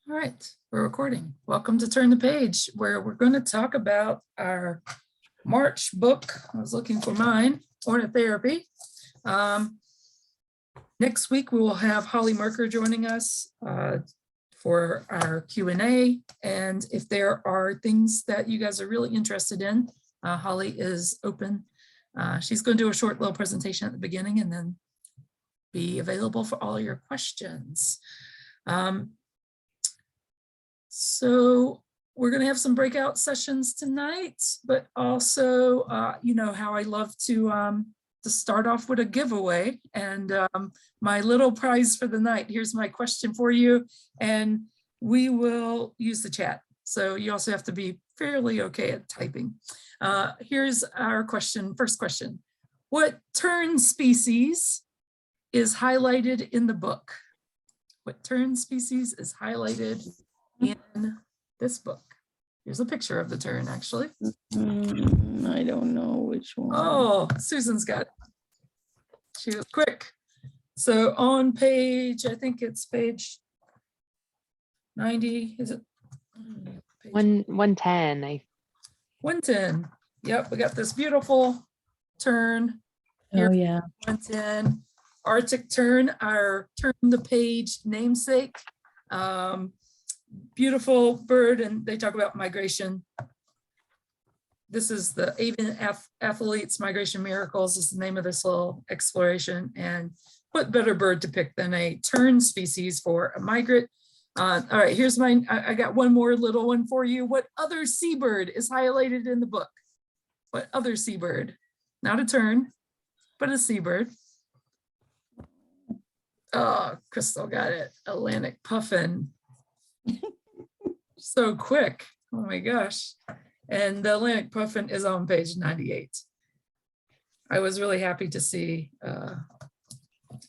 All right, we're recording. Welcome to Turn the Page, where we're going to talk about our March book. I was looking for mine, Ornitherapy. Next week, we will have Holly Merker joining us for our Q&A. And if there are things that you guys are really interested in, Holly is open. She's going to do a short little presentation at the beginning and then be available for all your questions. So we're going to have some breakout sessions tonight, but also, you know how I love to start off with a giveaway. And my little prize for the night, here's my question for you, and we will use the chat. So you also have to be fairly okay at typing. Here's our question, first question. What tern species is highlighted in the book? What tern species is highlighted in this book? Here's a picture of the tern, actually. I don't know which one. Oh, Susan's got it. She was quick. So on page, I think it's page 90, is it? Page 110. 110. Yep, we got this beautiful tern. Oh yeah. 110. Arctic tern, our Tern the Page namesake. Beautiful bird, and they talk about migration. This is the Avian Athletes Migration Miracles is the name of this little exploration. And what better bird to pick than a tern species for a migrant? All right, here's mine. I got one more little one for you. What other seabird is highlighted in the book? What other seabird? Not a tern, but a seabird. Oh, Crystal got it. Atlantic puffin. So quick. Oh my gosh. And the Atlantic puffin is on page 98. I was really happy to see, and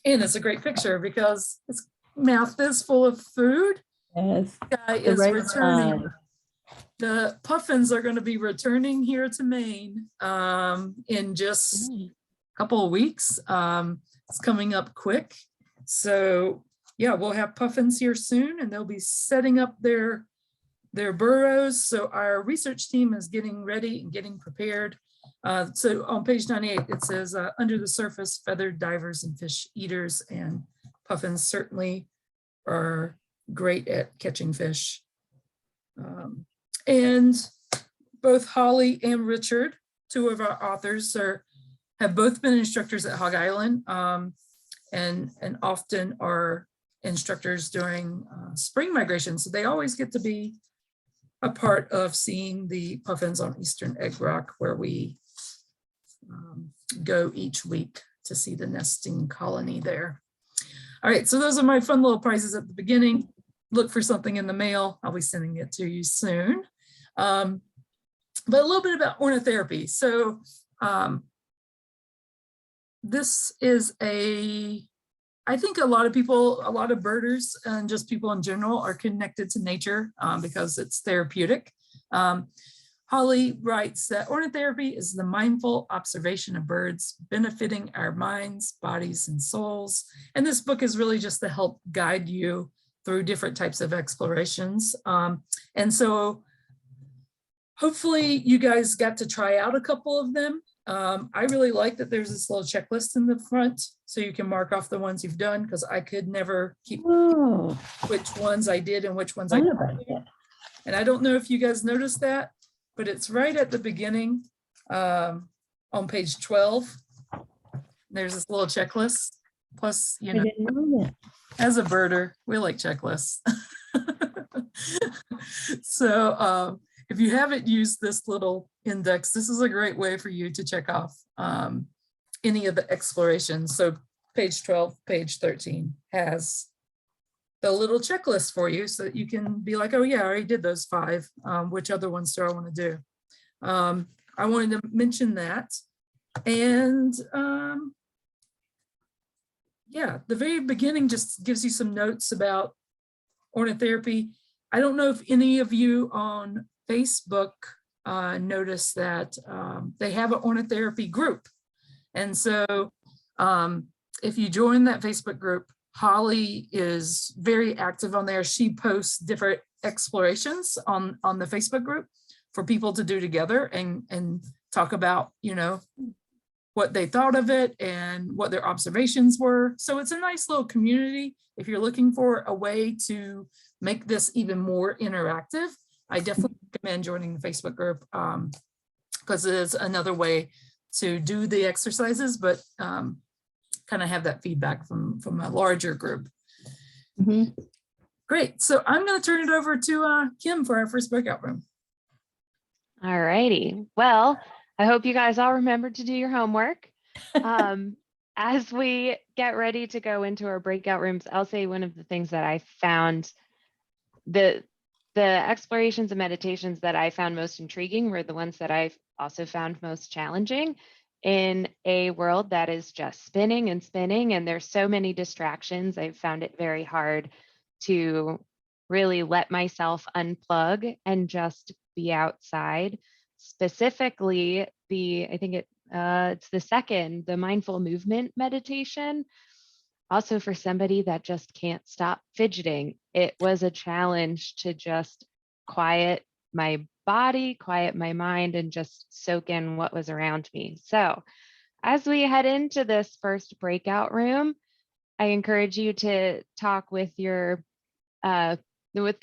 it's a great picture because its mouth is full of food. Yes. Guy is returning. The puffins are going to be returning here to Maine in just a couple of weeks. It's coming up quick. So yeah, we'll have puffins here soon, and they'll be setting up their burrows. So our research team is getting ready and getting prepared. So on page 98, it says, under the surface, feathered divers and fish eaters, and puffins certainly are great at catching fish. And both Holly and Richard, two of our authors, have both been instructors at Hog Island, and often are instructors during spring migration. So they always get to be a part of seeing the puffins on Eastern Egg Rock, where we go each week to see the nesting colony there. All right, so those are my fun little prizes at the beginning. Look for something in the mail. I'll be sending it to you soon. But a little bit about ornitherapy. So this is I think a lot of people, a lot of birders and just people in general are connected to nature because it's therapeutic. Holly writes that ornitherapy is the mindful observation of birds benefiting our minds, bodies, and souls. And this book is really just to help guide you through different types of explorations. And so hopefully you guys got to try out a couple of them. I really like that there's this little checklist in the front, so you can mark off the ones you've done, because I could never keep which ones I did and which ones I didn't. And I don't know if you guys noticed that, but it's right at the beginning on page 12. There's this little checklist. Plus, you know, as a birder, we like checklists. So if you haven't used this little index, this is a great way for you to check off any of the explorations. So page 12, page 13 has the little checklist for you, so that you can be like, oh yeah, I already did those 5. Which other ones do I want to do? I wanted to mention that. And yeah, the very beginning just gives you some notes about ornitherapy. I don't know if any of you on Facebook notice that they have an ornitherapy group. And so if you join that Facebook group, Holly is very active on there. She posts different explorations on the Facebook group for people to do together and talk about, you know, what they thought of it and what their observations were. So it's a nice little community. If you're looking for a way to make this even more interactive, I definitely recommend joining the Facebook group, because it is another way to do the exercises, but kind of have that feedback from a larger group. Mhm. Great. So I'm going to turn it over to Kim for our first breakout room. All righty. Well, I hope you guys all remembered to do your homework. As we get ready to go into our breakout rooms, I'll say one of the things that I found, the explorations and meditations that I found most intriguing were the ones that I've also found most challenging in a world that is just spinning and spinning, and there's so many distractions. I've found it very hard to really let myself unplug and just be outside. Specifically, I think it's the mindful movement meditation. Also, for somebody that just can't stop fidgeting, it was a challenge to just quiet my body, quiet my mind, and just soak in what was around me. So as we head into this first breakout room, I encourage you to talk with the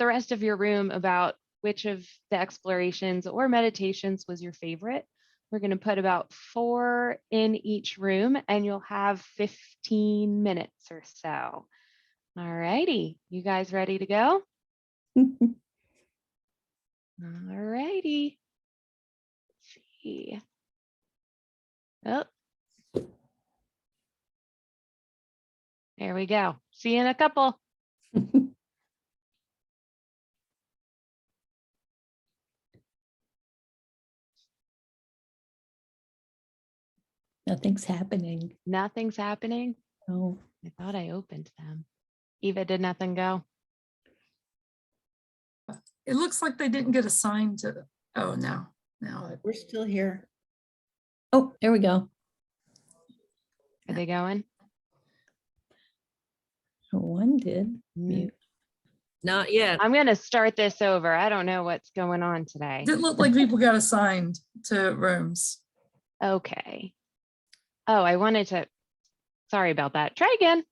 rest of your room about which of the explorations or meditations was your favorite. We're going to put about 4 in each room, and you'll have 15 minutes or so. All righty, you guys ready to go? All righty. Let's see. Oh. There we go. See you in a couple. Nothing's happening. Nothing's happening. Oh, I thought I opened them. Eva, did nothing go? It looks like they didn't get assigned to, oh, now. We're still here. oh, there we go. Are they going? One did. Mute. Not yet. I'm going to start this over. I don't know what's going on today. Didn't look like people got assigned to rooms. Okay. Oh, I wanted to, sorry about that. Try again.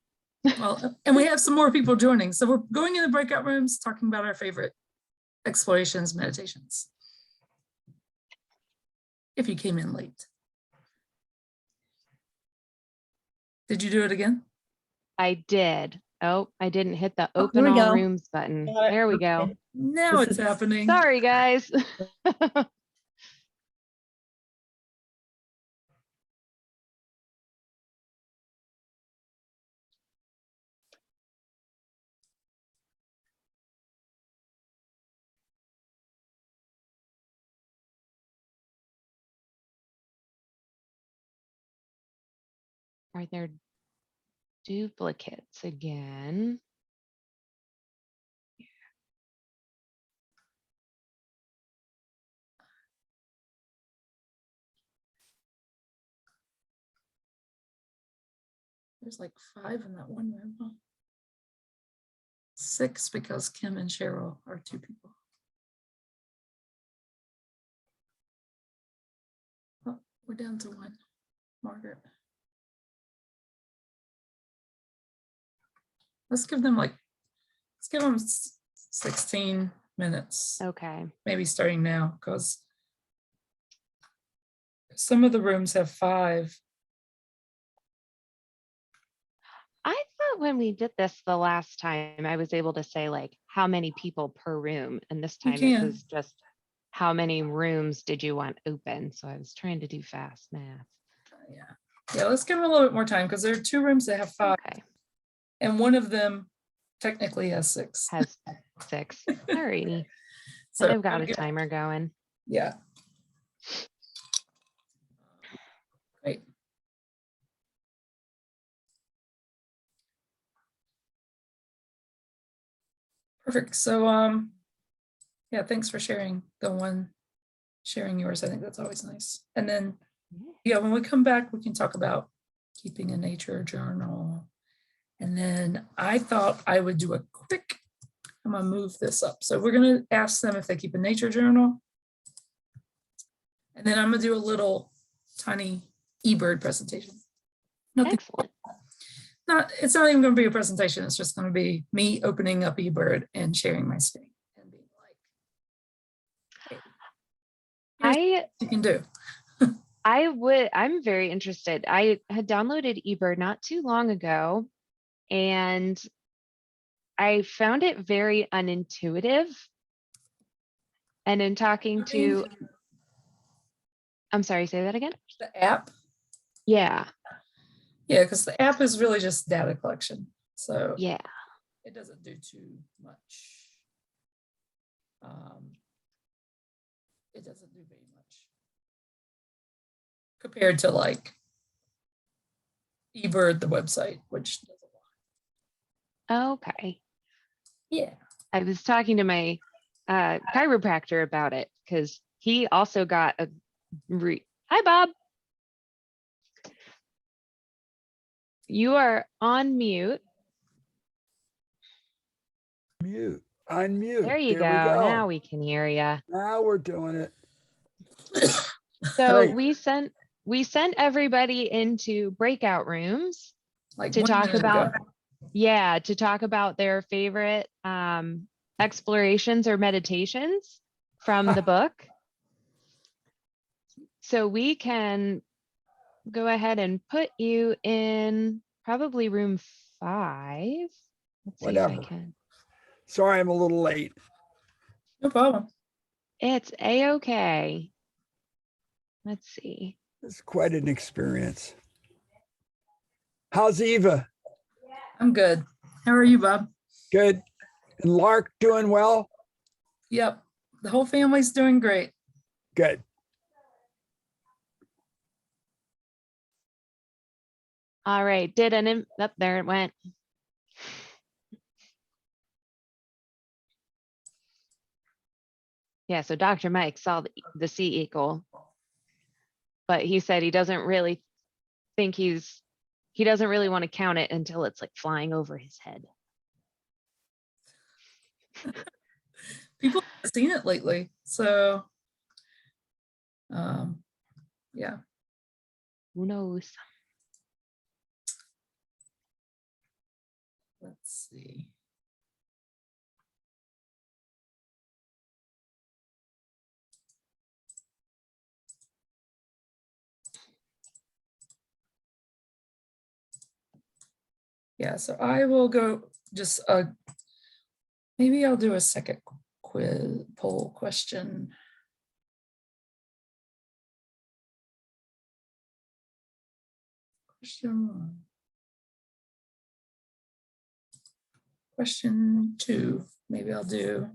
Well, and we have some more people joining. So we're going in the breakout rooms, talking about our favorite explorations, meditations. If you came in late. Did you do it again? I did. Oh, I didn't hit the Oh, open here we all go. rooms button. Got it. There we go. Okay. Now This it's is- happening. Sorry, guys. Are there duplicates again? There's like 5 in that one room. Huh? 6 because Kim and Cheryl are 2 people. Oh, we're down to 1. Margaret. Let's give them 16 minutes, Okay. maybe starting now, because some of the rooms have 5. I thought when we did this the last time, I was able to say like how many people per room. And this You time it can. was just how many rooms did you want open? So I was trying to do fast math. Yeah, let's give them a little bit more time because there are 2 rooms that have 5, Okay. and one of them technically has 6. Has 6. Alrighty. So I've got a timer going. Yeah. Great. Perfect. So yeah, thanks for sharing sharing yours. I think that's always nice. And then yeah, when we come back, we can talk about keeping a nature journal And then I thought I would do a quick, I'm gonna move this up. So we're gonna ask them if they keep a nature journal. And then I'm gonna do a little tiny eBird presentation. Nothing, Excellent. it's not even gonna be a presentation. It's just gonna be me opening up eBird and sharing my screen and being like, hey, here's what you can do. I'm very interested. I had downloaded eBird not too long ago, and I found it very unintuitive. And in talking to, I'm sorry, say that again? The app. Yeah. Yeah, because the app is really just data collection. So Yeah. it doesn't do too much. It doesn't do very much compared to like eBird, the website, which does a lot. Okay. Yeah. I was talking to my chiropractor about it because he also got a Hi, Bob. You are on mute. Mute, unmute. There you We go. Now we can hear you. Now we're doing it. So Great. we sent everybody into breakout rooms Like to 1 talk minute about, ago. yeah, to talk about their favorite explorations or meditations from the book. So we can go ahead and put you in probably room 5. Let's see if I Whatever. can. Sorry, I'm a little late. No problem. It's a-okay. Let's see. It's quite an experience. How's Eva? I'm good. How are you, Bob? Good. And Lark doing well? Yep. The whole family's doing great. Good. All right. Up there it went. Yeah, so Dr. Mike saw the sea eagle, but he said he doesn't really think he doesn't really want to count it until it's like flying over his head. People have seen it lately. So, yeah. Who knows? Let's see. Yeah, so I will go just maybe I'll do a second quiz poll question. Question 1. Question 2. Maybe I'll do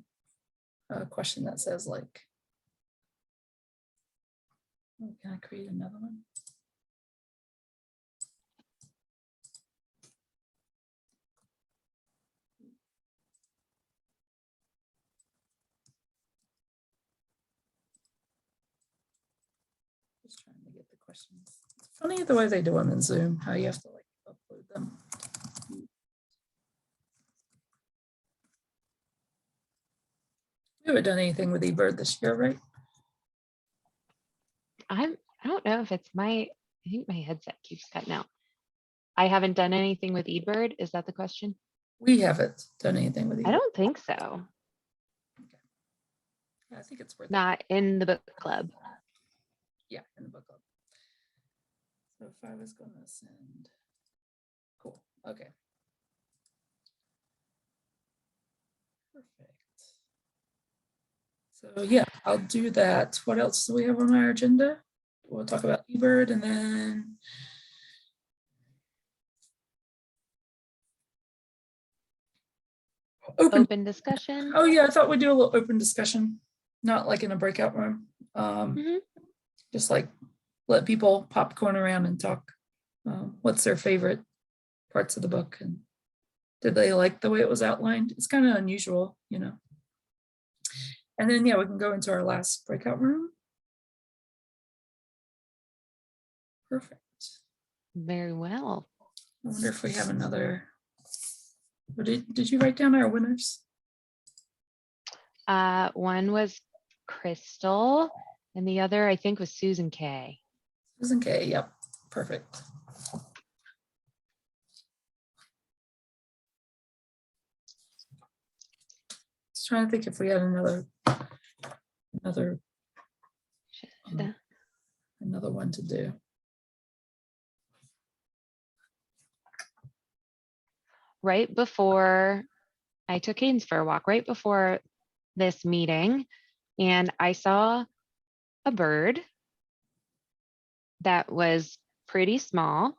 a question that says like, oh, can I create another one? Just trying to get the questions. It's funny the way they do them in Zoom, how you have to like upload them. We haven't done anything with eBird this year, right? I don't know if it's I think my headset keeps cutting out. I haven't done anything with eBird. Is that the question? We haven't done anything with eBird. I don't think so. Yeah, I think it's worth it. Not in the book club. Yeah, in the book club. So if I was going to send, cool, okay. Perfect. So yeah, I'll do that. What else do we have on our agenda? We'll talk about eBird and then Open discussion. Oh yeah, I thought we'd do a little open discussion, not like in a breakout room. Just like let people popcorn around and talk. What's their favorite parts of the book and did they like the way it was outlined? It's kind of unusual, you know. And then yeah, we can go into our last breakout room. Perfect. Very well. I wonder if we have another Did you write down our winners? One was Crystal and the other I think was Susan K. Susan K. Yep. Perfect. Just trying to think if we had another one to do. Right before I took Cadence for a walk, right before this meeting, and I saw a bird that was pretty small.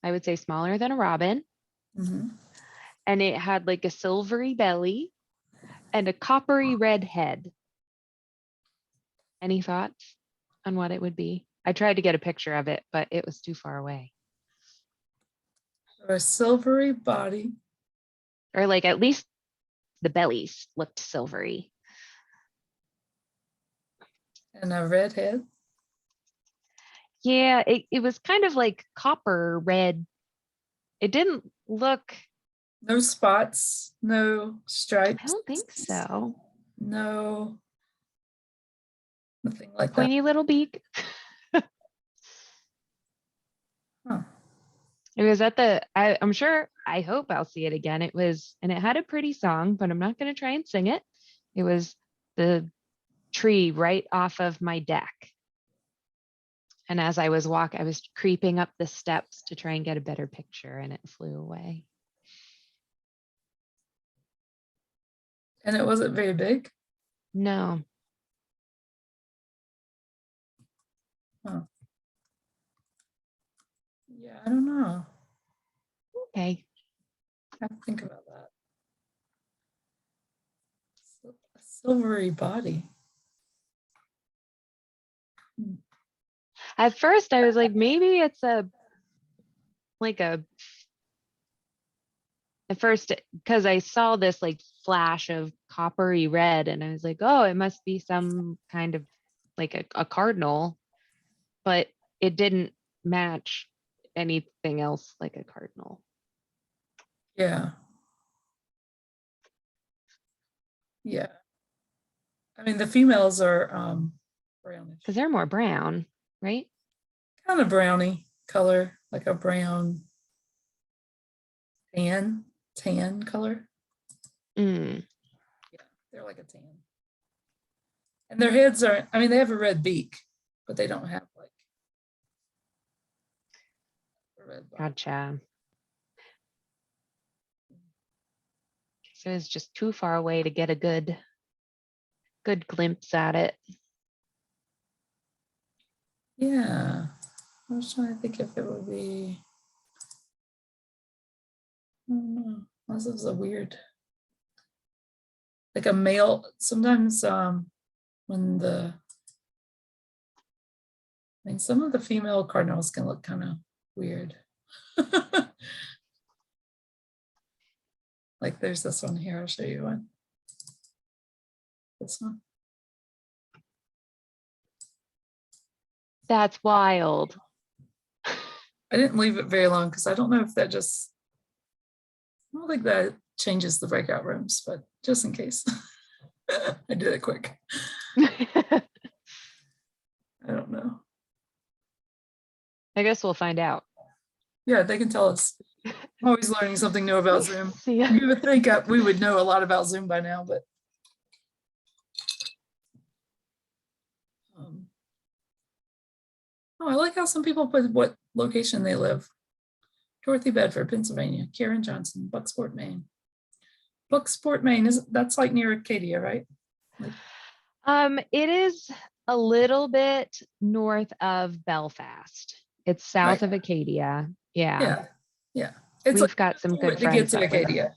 I would say smaller than a robin. Mhm. And it had like a silvery belly and a coppery red head. Any thoughts on what it would be? I tried to get a picture of it, but it was too far away. A silvery body. Or like at least the bellies looked silvery. And a red head. Yeah, it was kind of like copper red. It didn't look, No spots, no stripes. I don't think so. No, nothing like that. Pointy little beak. Huh. It was at the, I'm sure, I hope I'll see it again. It was, and it had a pretty song, but I'm not going to try and sing it. It was the tree right off of my deck. And as I was walking, I was creeping up the steps to try and get a better picture, and it flew away. And it wasn't very big. No. Huh. Yeah, I don't know. Okay. I have to think about that. A silvery body. At first, I was like, maybe it's at first, because I saw this like flash of coppery red, and I was like, oh, it must be some kind of like a cardinal, but it didn't match anything else like a cardinal. Yeah. Yeah. I mean, the females are brownish. Because they're more brown, right? Kind of browny color, like a brown tan color. Mm. Yeah, they're like a tan. And their heads are, I mean, they have a red beak, but they don't have like a red body. Gotcha. So it's just too far away to get a good glimpse at it. Yeah. I was trying to think if it would be, I don't know. This is a weird, like a male, sometimes when some of the female cardinals can look kind of weird. Like there's this one here, I'll show you one. This one. That's wild. I didn't leave it very long because I don't know if that just, I don't think that changes the breakout rooms, but just in case. I did it quick. I don't know. I guess we'll find out. Yeah, they can tell us. I'm always learning something new about Zoom. See ya. You would think we would know a lot about Zoom by now, but. Oh, I like how some people put what location they live. Dorothy Bedford, Pennsylvania. Karen Johnson, Bucksport, Maine. Bucksport, Maine, that's like near Acadia, right? It is a little bit north of Belfast. It's south Right. of Acadia. Yeah. Yeah. We've got some good to get friends to that Acadia.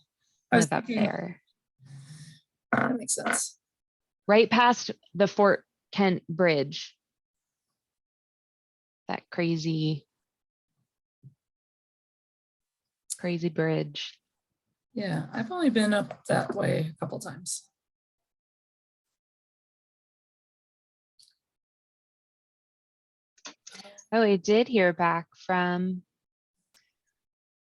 I was live up thinking, there. that makes sense. Right past the Fort Kent Bridge. That crazy bridge. Yeah, I've only been up that way a couple times. Oh, I did hear back from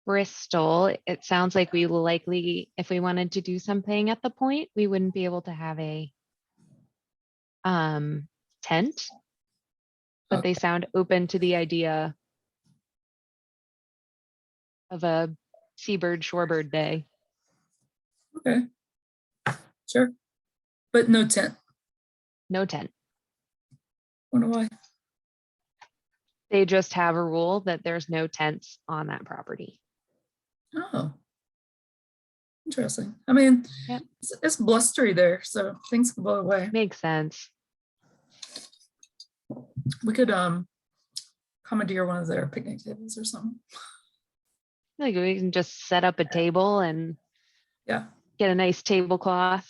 Bristol, it sounds like we will likely, if we wanted to do something at the point, we wouldn't be able to have a tent, but they sound open to the idea of a seabird shorebird day. Okay. Sure. But no tent. No tent. Wonder why. They just have a rule that there's no tents on that property. Oh. Interesting. I mean, Yep. it's blustery there, so things can blow away. Makes sense. We could commandeer one of their picnic tables or something. Like we can just set up a table and Yeah. get a nice tablecloth.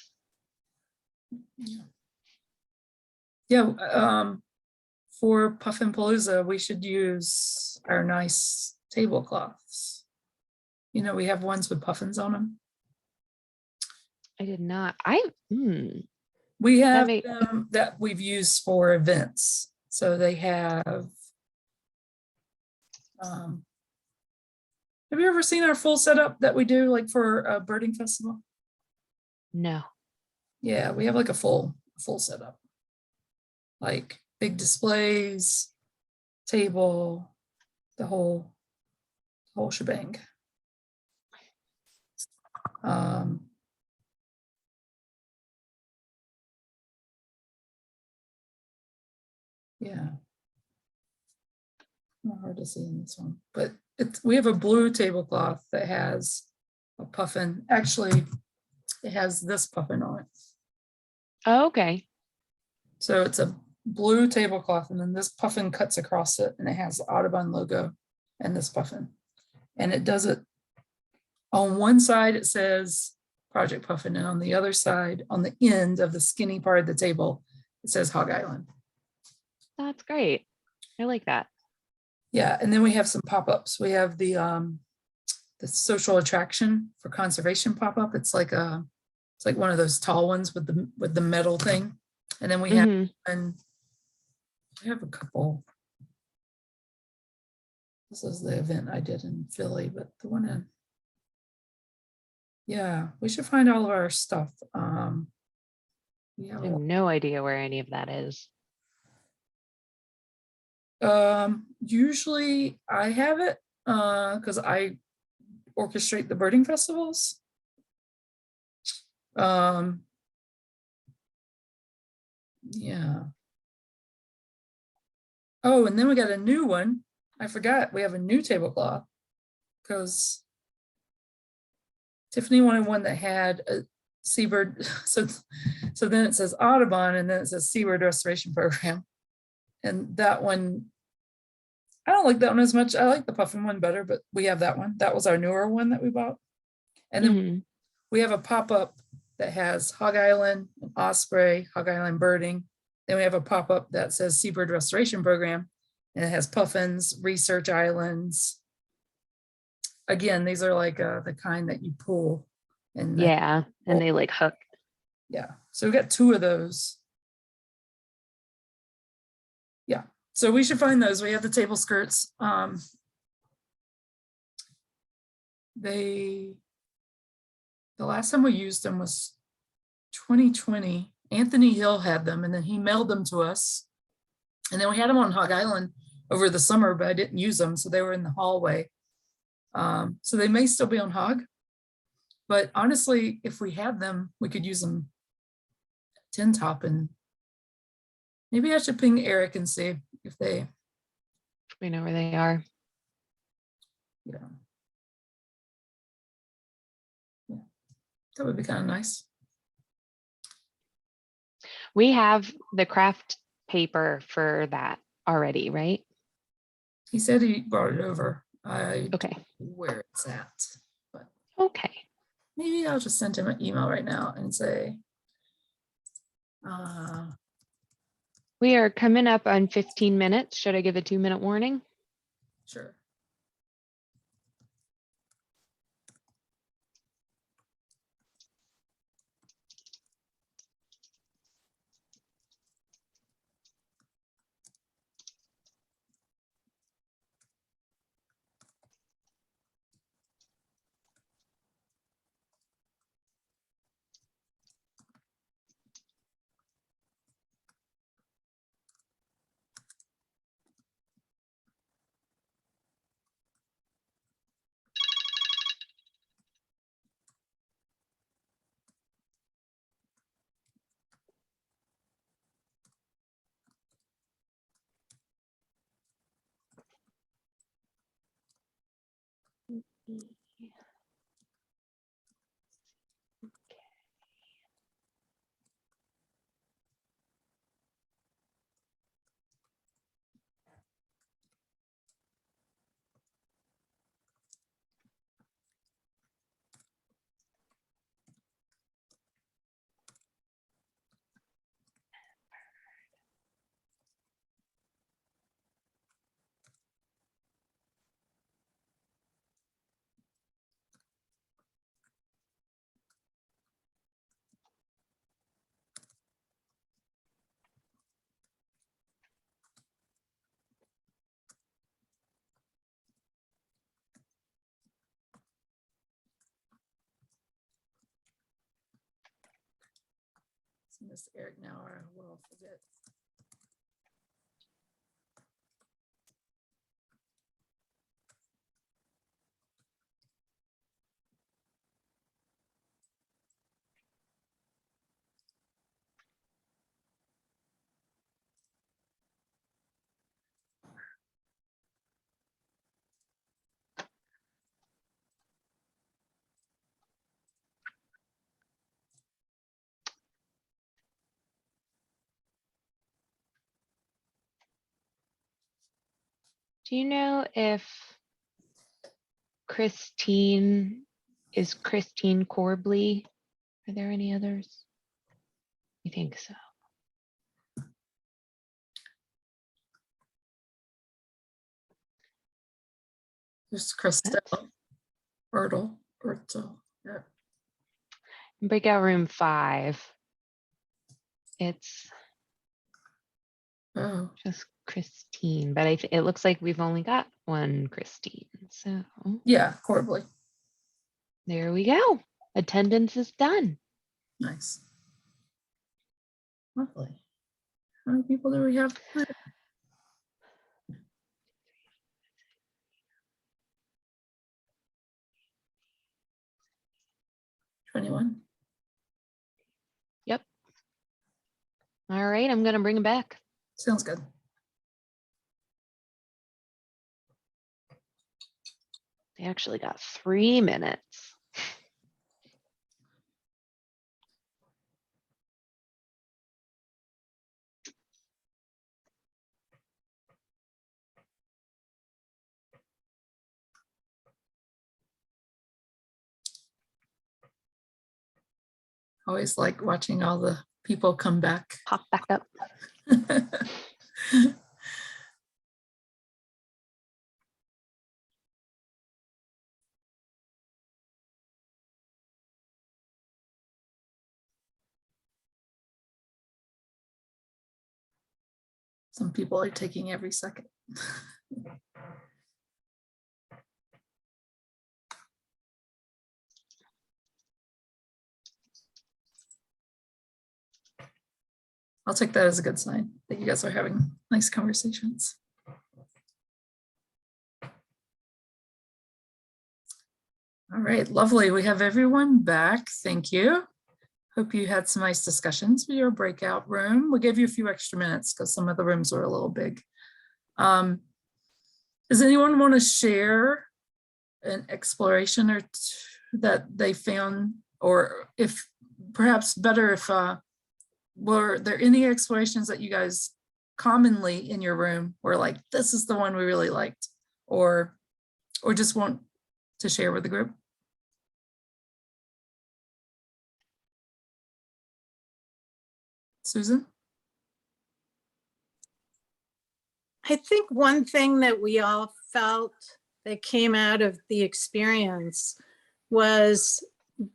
Yeah. For Puffin Palooza, we should use our nice tablecloths. You know, we have ones with puffins on them. I did not. We have may- them that we've used for events. So they have. Have you ever seen our full setup that we do like for a birding festival? No. Yeah, we have like a full setup. Like big displays, table, the whole shebang. Yeah. Not hard to see in this one, but we have a blue tablecloth that has a puffin. Actually, it has this puffin on it. Oh, okay. So it's a blue tablecloth, and then this puffin cuts across it, and it has the Audubon logo and this puffin. And it does it on one side, it says Project Puffin, and on the other side, on the end of the skinny part of the table, it says Hog Island. That's great. I like that. Yeah, and then we have some pop-ups. We have the social attraction for conservation pop-up. It's like one of those tall ones with the metal thing. And then we have a couple. This is the event I did in Philly, but the one in, yeah, we should find all of our stuff. Yeah. I have no idea where any of that is. Usually I have it because I orchestrate the birding festivals. Yeah. Oh, and then we got a new one. I forgot we have a new tablecloth because Tiffany wanted one that had a seabird. So then it says Audubon, and then it says Seabird Restoration Program. And that one, I don't like that one as much. I like the puffin one better, but we have that one. That was our newer one that we bought. And then we have a pop-up that has Hog Island, Osprey, Hog Island birding. Then we have a pop-up that says Seabird Restoration Program, and it has puffins, research islands. Again, these are like the kind that you pull. And Yeah, and they like hook. Yeah, so we got two of those. Yeah, so we should find those. We have the table skirts. The last time we used them was 2020. Anthony Hill had them, and then he mailed them to us. And then we had them on Hog Island over the summer, but I didn't use them, so they were in the hallway. So they may still be on Hog. But honestly, if we had them, we could use them tin top, and maybe I should ping Eric and see if we know where they are. Yeah. That would be kind of nice. We have the craft paper for that already, right? He said he brought it over. I Okay. don't know where it's at, but Okay. maybe I'll just send him an email right now and say, We are coming up on 15 minutes. Should I give a 2-minute warning? sure. Miss Eric now, or I will forget. Do you know if Christine is Christine Corbley? Are there any others? I think so. There's Krista, Ertl. Yeah. Breakout room 5. It's Oh, just Christine, but it looks like we've only got one Christine. So yeah, Corbly. there we go. Attendance is done. Nice. Lovely. How many people do we have? 21. Yep. All right, I'm gonna bring him back. Sounds good. They actually got 3 minutes. Always like watching all the people come back. Pop back up. Some people are taking every second. I'll take that as a good sign that you guys are having nice conversations. All right, lovely. We have everyone back. Thank you. Hope you had some nice discussions with your breakout room. We'll give you a few extra minutes because some of the rooms are a little big. Does anyone want to share an exploration or that they found, or if perhaps better if were there any explorations that you guys commonly in your room were like, this is the one we really liked, or just want to share with the group? Susan? I think one thing that we all felt that came out of the experience was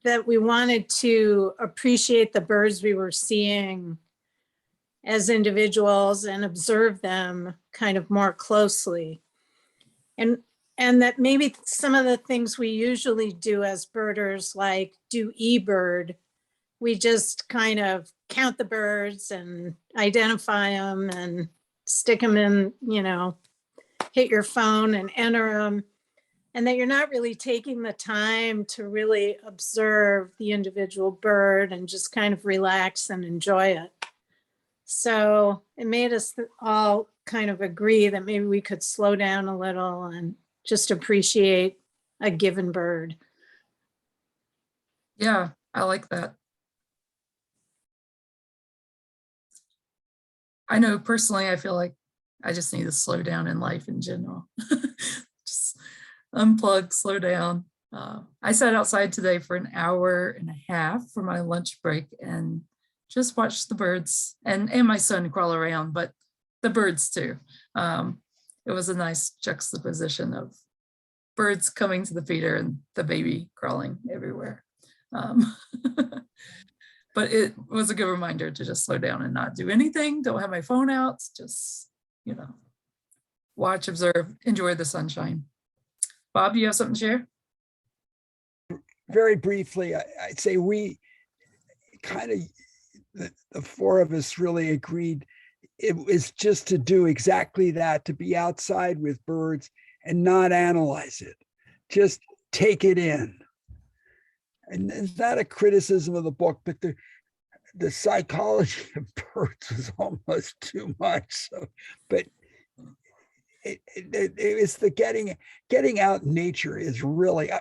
that we wanted to appreciate the birds we were seeing as individuals and observe them kind of more closely. And that maybe some of the things we usually do as birders, like do eBird, we just kind of count the birds and identify them and stick them in, you know, hit your phone and enter them. And that you're not really taking the time to really observe the individual bird and just kind of relax and enjoy it. So it made us all kind of agree that maybe we could slow down a little and just appreciate a given bird. Yeah, I like that. I know personally, I feel like I just need to slow down in life in general. Just unplug, slow down. I sat outside today for an hour and a half for my lunch break and just watched the birds and my son crawl around, but the birds too. It was a nice juxtaposition of birds coming to the feeder and the baby crawling everywhere. But it was a good reminder to just slow down and not do anything. Don't have my phone out, just, watch, observe, enjoy the sunshine. Bob, you have something to share? Very briefly, I'd say we kind of, the four of us really agreed it was just to do exactly that, to be outside with birds and not analyze it, just take it in. And it's not a criticism of the book, but the psychology of birds was almost too much. So, but it's the getting out in nature is really,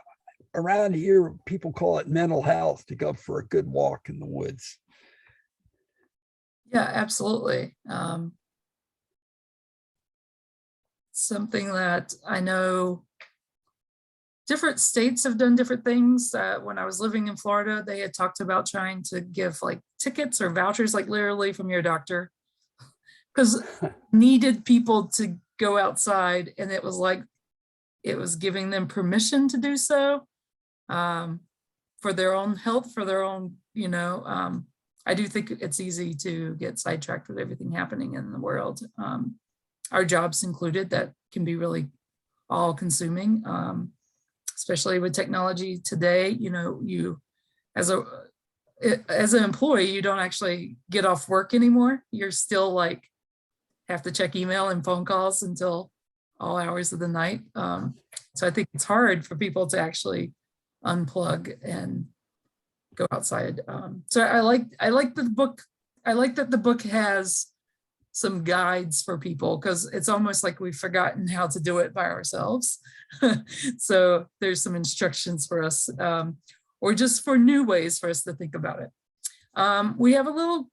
around here, people call it mental health, to go for a good walk in the woods. Yeah, absolutely. Something that I know different states have done different things. When I was living in Florida, they had talked about trying to give like tickets or vouchers, like literally from your doctor, because needed people to go outside, and it was like it was giving them permission to do so, for their own health, for their own, I do think it's easy to get sidetracked with everything happening in the world, our jobs included, that can be really all consuming, especially with technology today. You as an employee, you don't actually get off work anymore. You're still like have to check email and phone calls until all hours of the night. So I think it's hard for people to actually unplug and go outside. So I like the book. I like that the book has some guides for people, because it's almost like we've forgotten how to do it by ourselves. So there's some instructions for us, or just for new ways for us to think about it. We have a little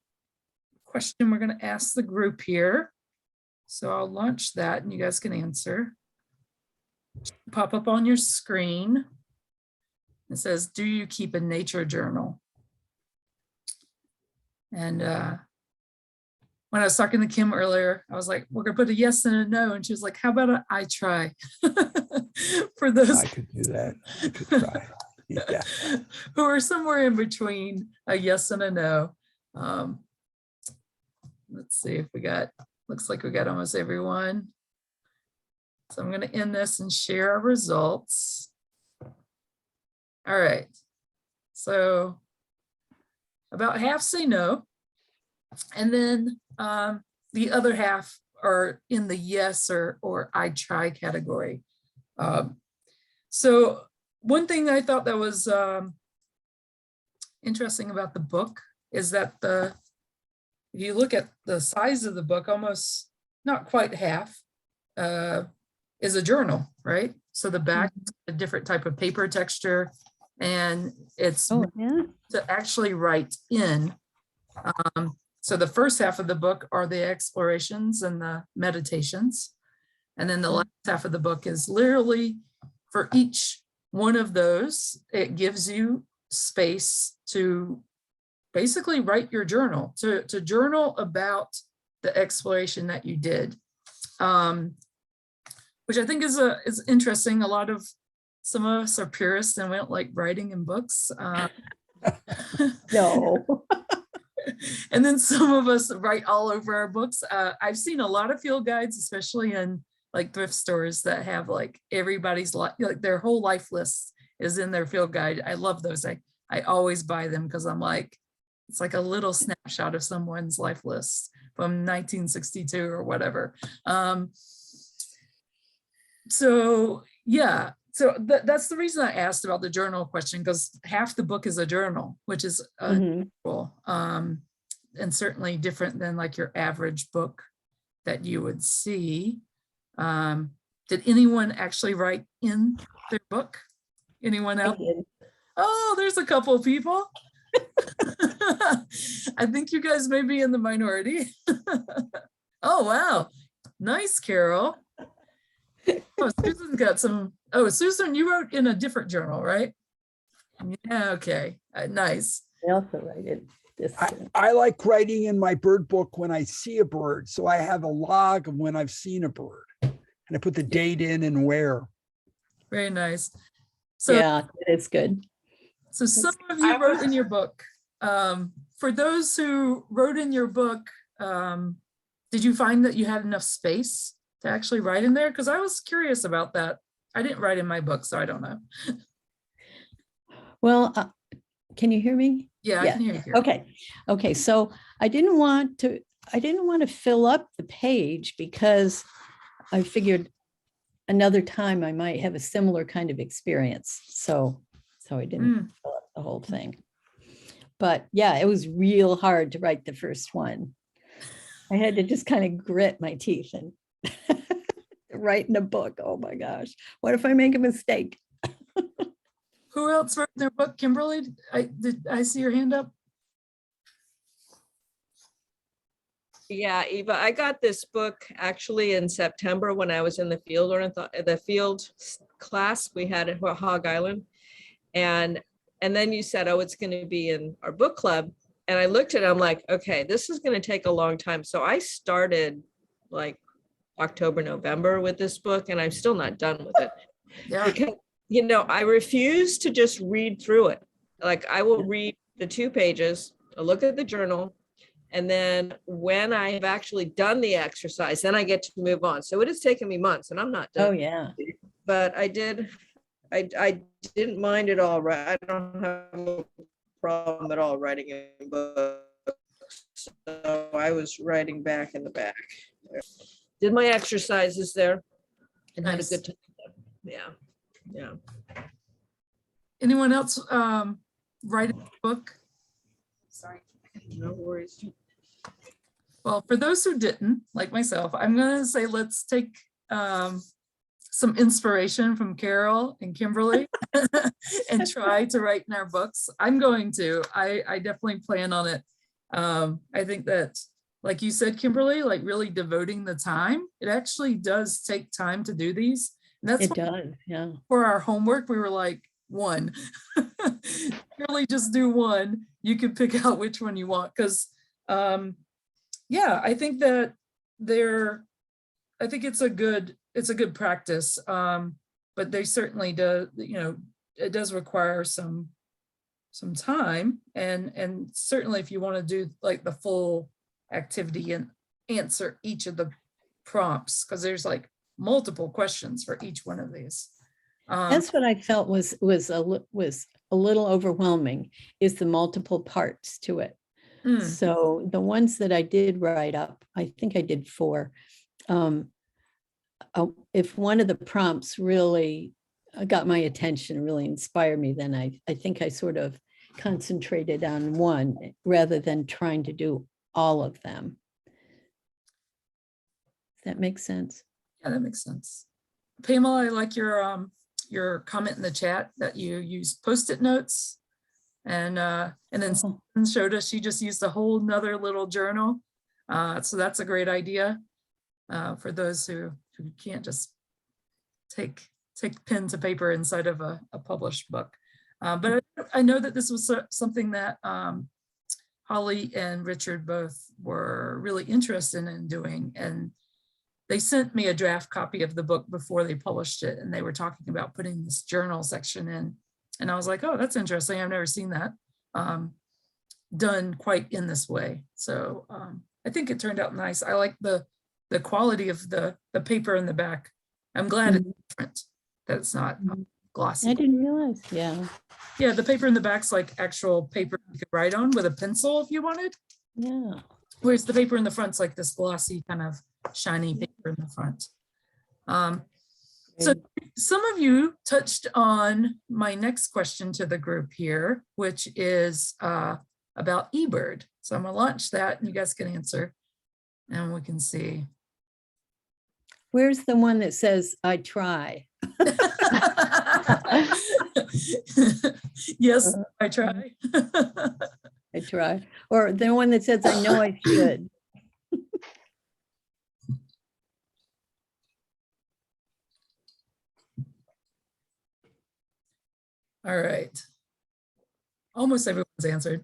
question we're going to ask the group here. So I'll launch that and you guys can answer. Pop up on your screen. It says, do you keep a nature journal? And when I was talking to Kim earlier, I was like, we're gonna put a yes and a no. And she was like, how about I try? For those I could do that. I could try. Yeah. who are somewhere in between a yes and a no. Let's see if we got, looks like we got almost everyone. So I'm going to end this and share our results. All right. So about half say no. And then the other half are in the yes or I try category. So one thing I thought that was interesting about the book is that if you look at the size of the book, almost not quite half is a journal, right? So the back is a different type of paper texture, and it's to actually write in. So the first half of the book are the explorations and the meditations. And then the last half of the book is literally for each one of those, it gives you space to basically write your journal, to journal about the exploration that you did, which I think is interesting. Some of us are purists and we don't like writing in books. No. And then some of us write all over our books. I've seen a lot of field guides, especially in like thrift stores, that have like everybody's life, like their whole life list is in their field guide. I love those. I always buy them because I'm like, it's like a little snapshot of someone's life list from 1962 or whatever. So yeah, so that's the reason I asked about the journal question, because half the book is a journal, which is unusual, and certainly different than like your average book that you would see. Did anyone actually write in their book Anyone I else? did. Oh, there's a couple of people. I think you guys may be in the minority. Oh, wow. Nice, Carol. Oh, Susan's got some. Oh, Susan, you wrote in a different journal, right? Yeah, okay. Nice. I also write it. This, I like writing in my bird book when I see a bird. So I have a log of when I've seen a bird. And I put the date in and where. Very nice. So, yeah, it's good. so some of you wrote in your book. For those who wrote in your book, did you find that you had enough space to actually write in there? Because I was curious about that. I didn't write in my book, so I don't know. Well, can you hear me? Yeah, I Yeah. can hear you. Carol. Okay. So I didn't want to fill up the page because I figured another time I might have a similar kind of experience. So I didn't fill up the whole thing. But yeah, it was real hard to write the first one. I had to just kind of grit my teeth and write in a book. Oh my gosh, what if I make a mistake? Who else wrote in their book? Kimberly, did I see your hand up? Yeah, Eva, I got this book actually in September when I was in the field class we had at Hog Island. And then you said, oh, it's going to be in our book club. And I looked at it, I'm like, okay, this is going to take a long time. So I started like October, November with this book, and I'm still not done with it. Yeah. Because, I refuse to just read through it. Like I will read the 2 pages, I'll look at the journal, and then when I have actually done the exercise, then I get to move on. So it has taken me months and I'm not done. Oh yeah. But I didn't mind it all. I don't have a problem at all writing in books. So I was writing back in the back. Did my exercises there and had a Nice. good time. Yeah. Anyone else write a book? Sorry. No worries. Well, for those who didn't, like myself, I'm going to say let's take some inspiration from Carol and Kimberly and try to write in our books. I'm going to. I definitely plan on it. I think that, like you said, Kimberly, like really devoting the time. It actually does take time to do these. And that's It does. Yeah. for our homework. We were like, one. Really just do one. You can pick out which one you want. Because yeah, I think that I think it's a good practice. But they certainly do, it does require some time. And certainly if you want to do like the full activity and answer each of the prompts, because there's like multiple questions for each one of these. That's what I felt was a little overwhelming, is the multiple parts to it. So the ones that I did write up, I think I did 4. If one of the prompts really got my attention, really inspired me, then I think I sort of concentrated on one rather than trying to do all of them. Does that make sense? Yeah, that makes sense. Pamela, I like your comment in the chat that you use Post-it notes, and then Susan showed us she just used a whole nother little journal. So that's a great idea for those who can't just take pen to paper inside of a published book. But I know that this was something that Holly and Richard both were really interested in doing, and they sent me a draft copy of the book before they published it, and they were talking about putting this journal section in. And I was like, oh, that's interesting. I've never seen that done quite in this way. So I think it turned out nice. I like the quality of the paper in the back. I'm glad it's different, that it's not glossy. I didn't realize. Yeah. Yeah, the paper in the back's like actual paper you could write on with a pencil if you wanted. Yeah. Whereas the paper in the front's like this glossy kind of shiny paper in the front. So some of you touched on my next question to the group here, which is about eBird. So I'm gonna launch that and you guys can answer and we can see. Where's the one that says, I try? Yes, I try. I try. Or the one that says, I know I should. All right. Almost everyone's answered.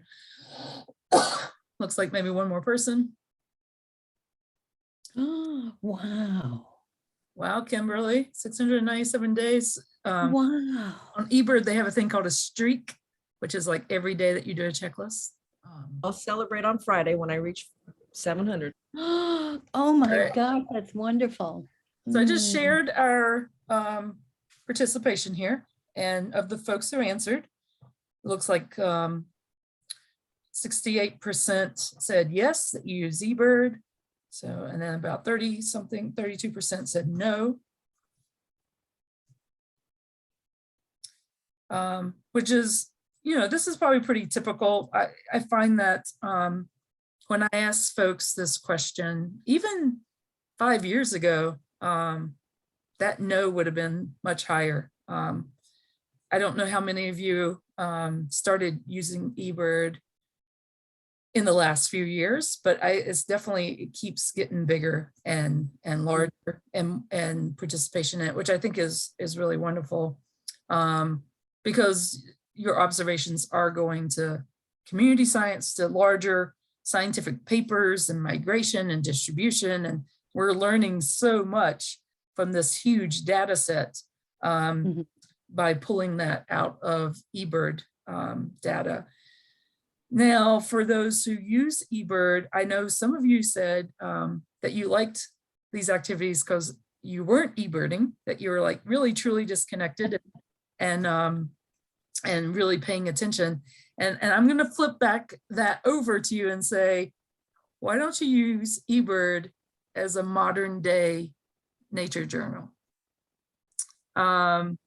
Looks like maybe one more person. Oh, wow. Wow, Kimberly, 697 days. Wow. On eBird, they have a thing called a streak, which is like every day that you do a checklist. I'll celebrate on Friday when I reach 700. Oh my Right. God, that's wonderful. So I just Mm. shared our participation here, and of the folks who answered, it looks like 68% said yes, that you use eBird. So, and then about 32% said no. Which is, this is probably pretty typical. I find that when I ask folks this question, even 5 years ago, that no would have been much higher. I don't know how many of you started using eBird in the last few years, but it's definitely, it keeps getting bigger and larger and participation in it, which I think is really wonderful, because your observations are going to community science, to larger scientific papers and migration and distribution, and we're learning so much from this huge data set by pulling that out of eBird data. Now, for those who use eBird, I know some of you said that you liked these activities because you weren't eBirding, that you were like really truly disconnected and really paying attention. And I'm going to flip back that over to you and say, why don't you use eBird as a modern day nature journal? So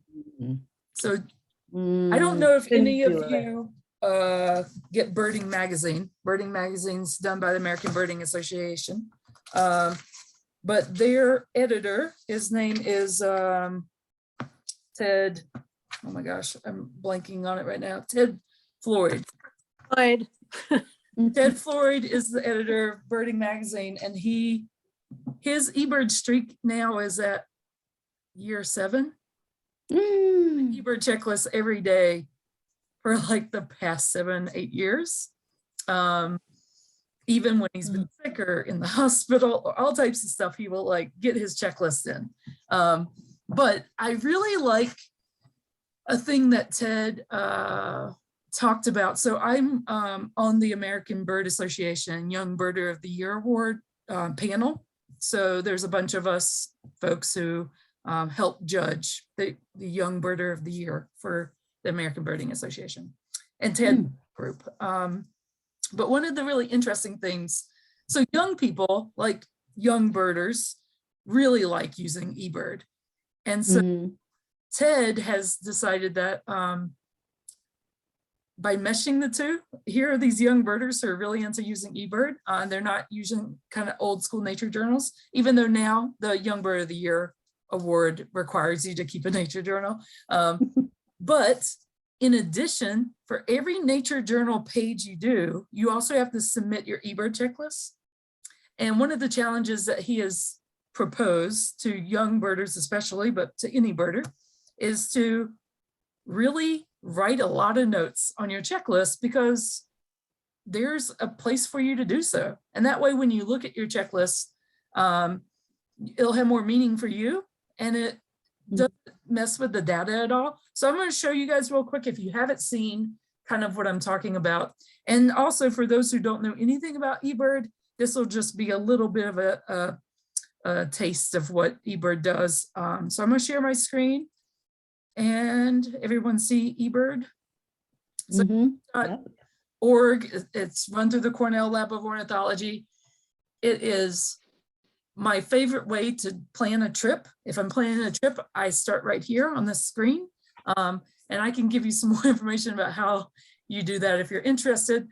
I don't know if any of you get Birding Magazine. Birding Magazine's done by the American Birding Association. But their editor, his name is Ted, oh my gosh, I'm blanking on it right now. Ted Floyd. Floyd. Ted Floyd is the editor of Birding Magazine, and his eBird streak now is at year 7. eBird checklist every day for like the past 7-8 years. Even when he's been sick or in the hospital or all types of stuff, he will like get his checklist in. But I really like a thing that Ted talked about. So I'm on the American Bird Association Young Birder of the Year Award panel. So there's a bunch of us folks who help judge the Young Birder of the Year for the American Birding Association and Ted group. But one of the really interesting things, so young people, like young birders, really like using eBird. And so Ted has decided that by meshing the two, here are these young birders who are really into using eBird. They're not using kind of old school nature journals, even though now the Young Bird of the Year award requires you to keep a nature journal. But in addition, for every nature journal page you do, you also have to submit your eBird checklist. And one of the challenges that he has proposed to young birders especially, but to any birder, is to really write a lot of notes on your checklist, because there's a place for you to do so. And that way, when you look at your checklist, it'll have more meaning for you, and it doesn't mess with the data at all. So I'm going to show you guys real quick, if you haven't seen kind of what I'm talking about. And also for those who don't know anything about eBird, this will just be a little bit of a taste of what eBird does. So I'm going to share my screen and everyone see eBird. So .org, it's run through the Cornell Lab of Ornithology. It is my favorite way to plan a trip. If I'm planning a trip, I start right here on the screen. And I can give you some more information about how you do that if you're interested.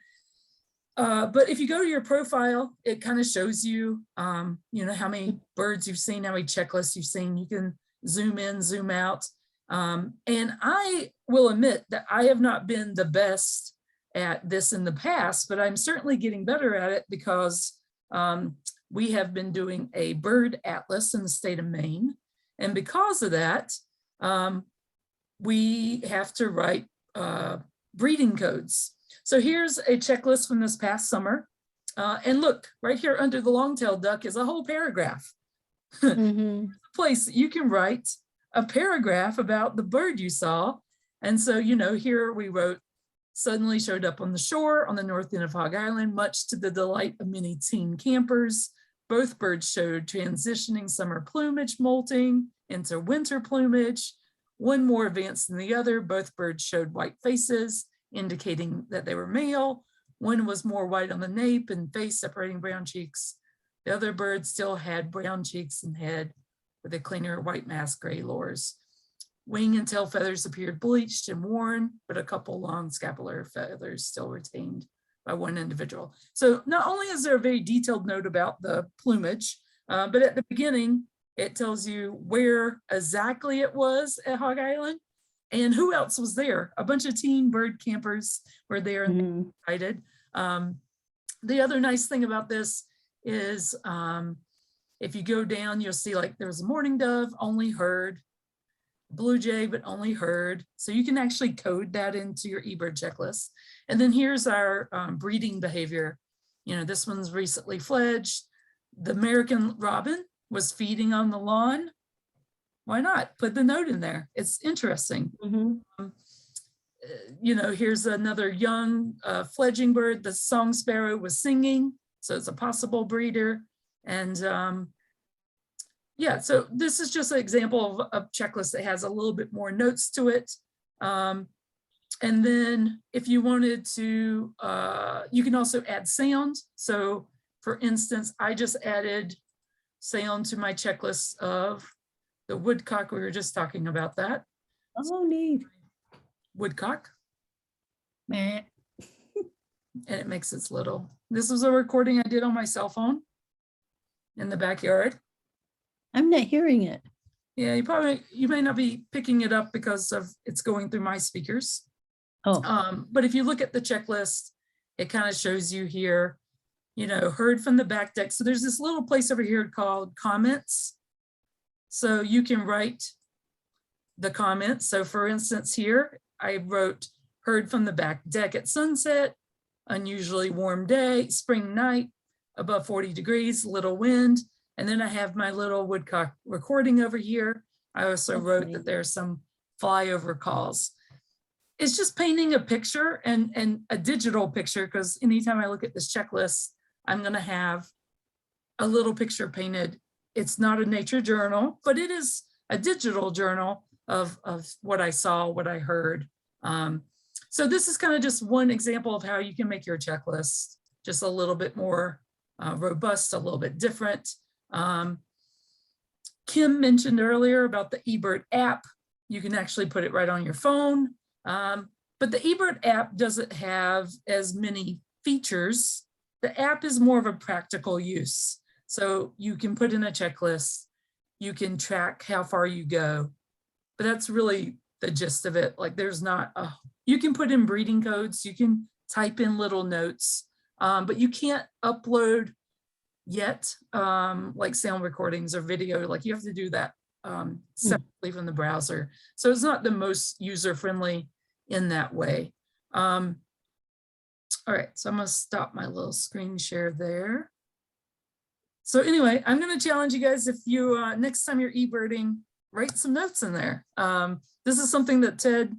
But if you go to your profile, it kind of shows you, you know, how many birds you've seen, how many checklists you've seen. You can zoom in, zoom out. And I will admit that I have not been the best at this in the past, but I'm certainly getting better at it because we have been doing a bird atlas in the state of Maine. And because of that, we have to write breeding codes. So here's a checklist from this past summer. And look, right here under the long-tailed duck is a whole paragraph. Mhm. Place that you can write a paragraph about the bird you saw. And so, you know, here we wrote, suddenly showed up on the shore on the north end of Hog Island, much to the delight of many teen campers. Both birds showed transitioning summer plumage molting into winter plumage. One more advanced than the other. Both birds showed white faces, indicating that they were male. One was more white on the nape and face, separating brown cheeks. The other bird still had brown cheeks and head with a cleaner white mask, gray lores. Wing and tail feathers appeared bleached and worn, but a couple long scapular feathers still retained by one individual. So not only is there a very detailed note about the plumage, but at the beginning, it tells you where exactly it was at Hog Island and who else was there. A bunch of teen bird campers were there and Mhm. excited. The other nice thing about this is if you go down, you'll see like there's a mourning dove, only heard, blue jay, but only heard. So you can actually code that into your eBird checklist. And then here's our breeding behavior. You know, this one's recently fledged. The American robin was feeding on the lawn. Why not? Put the note in there. It's interesting. Mhm. You know, here's another young fledging bird. The song sparrow was singing. So it's a possible breeder. And yeah, so this is just an example of a checklist that has a little bit more notes to it. And then if you wanted to, you can also add sound. So for instance, I just added sound to my checklist of the woodcock. We were just talking about that. Oh, neat. Woodcock. Meh. And it makes its little, this was a recording I did on my cell phone in the backyard. I'm not hearing it. Yeah, you may not be picking it up because of it's going through my speakers. Oh, But if you look at the checklist, it kind of shows you here, you know, heard from the back deck. So there's this little place over here called comments. So you can write the comments. So for instance, here I wrote heard from the back deck at sunset, unusually warm day, spring night, above 40 degrees, little wind. And then I have my little woodcock recording over here. I also wrote Okay. that there's some flyover calls. It's just painting a picture and a digital picture, because anytime I look at this checklist, I'm gonna have a little picture painted. It's not a nature journal, but it is a digital journal of what I saw, what I heard. So this is kind of just one example of how you can make your checklist just a little bit more robust, a little bit different. Kim mentioned earlier about the eBird app. You can actually put it right on your phone. But the eBird app doesn't have as many features. The app is more of a practical use. So you can put in a checklist, you can track how far you go, but that's really the gist of it. Like there's not, you can put in breeding codes, you can type in little notes, but you can't upload yet, like sound recordings or video, like you have to do that separately from the browser. So it's not the most user-friendly in that way. All right, so I'm gonna stop my little screen share there. So anyway, I'm gonna challenge you guys, if you, next time you're eBirding, write some notes in there. This is something that Ted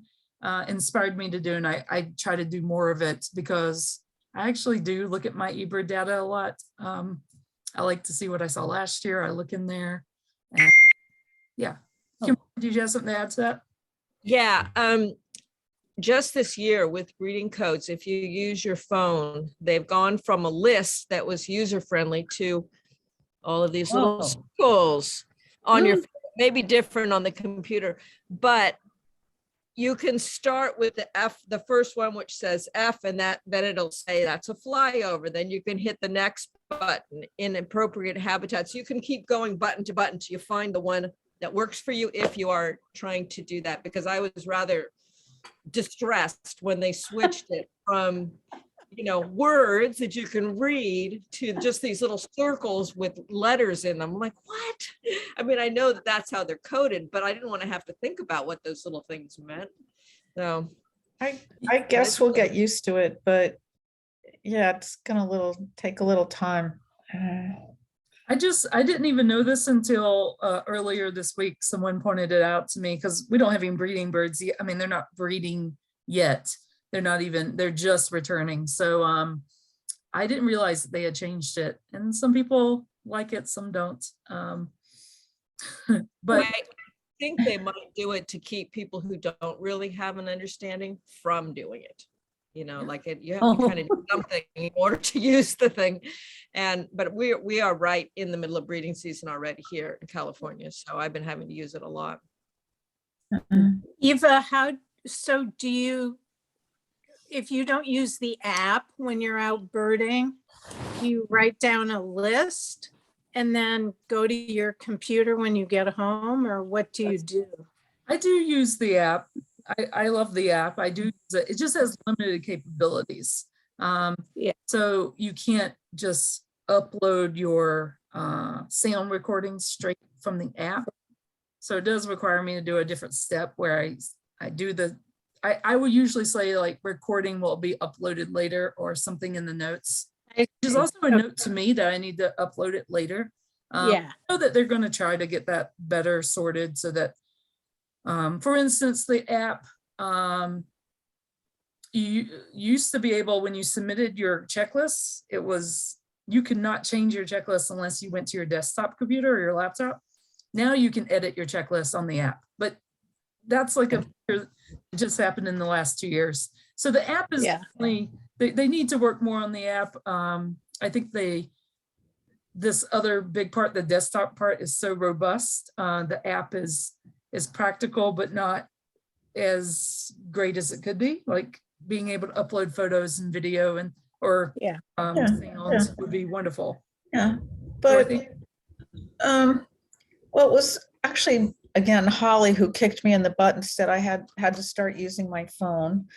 inspired me to do, and I try to do more of it because I actually do look at my eBird data a lot. I like to see what I saw last year. I look in there and yeah. Kim, did you have something to add to that? Yeah, just this year with breeding codes, if you use your phone, they've gone from a list that was user-friendly to all of these little Whoa. circles on your Really? phone. Maybe different on the computer, but you can start with the F, the first one, which says F, and then it'll say that's a flyover. Then you can hit the next button in appropriate habitats. You can keep going button to button till you find the one that works for you if you are trying to do that, because I was rather distressed when they switched it from, words that you can read to just these little circles with letters in them. I'm like, what? I mean, I know that that's how they're coded, but I didn't want to have to think about what those little things meant. So I guess we'll get used to it, but yeah, it's gonna take a little time. I didn't even know this until earlier this week. Someone pointed it out to me because we don't have any breeding birds yet. I mean, they're not breeding yet. They're just returning. So I didn't realize that they had changed it. And some people like it, some don't. But I think they might do it to keep people who don't really have an understanding from doing it. Like you have to kind of do something in order to use the thing. But we are right in the middle of breeding season already here in California. So I've been having to use it a lot. Eva, if you don't use the app when you're out birding, you write down a list and then go to your computer when you get home, or what do you do? I do use the app. I love the app. I do use it. It just has limited capabilities. Yeah. So you can't just upload your sound recordings straight from the app. So it does require me to do a different step where I would usually say like recording will be uploaded later or something in the notes. There's also a note to me that I need to upload it later. Yeah. I know that they're going to try to get that better sorted so that, for instance, the app, you used to be able, when you submitted your checklist, you could not change your checklist unless you went to your desktop computer or your laptop. Now you can edit your checklist on the app, but that's like it just happened in the last 2 years. So the app is definitely, they need to work more on the app. I think this other big part, the desktop part, is so robust. The app is practical, but not as great as it could be. Like being able to upload photos and video or sounds would be wonderful. Yeah, So I but think- well, it was actually, again, Holly who kicked me in the butt and said I had to start using my phone.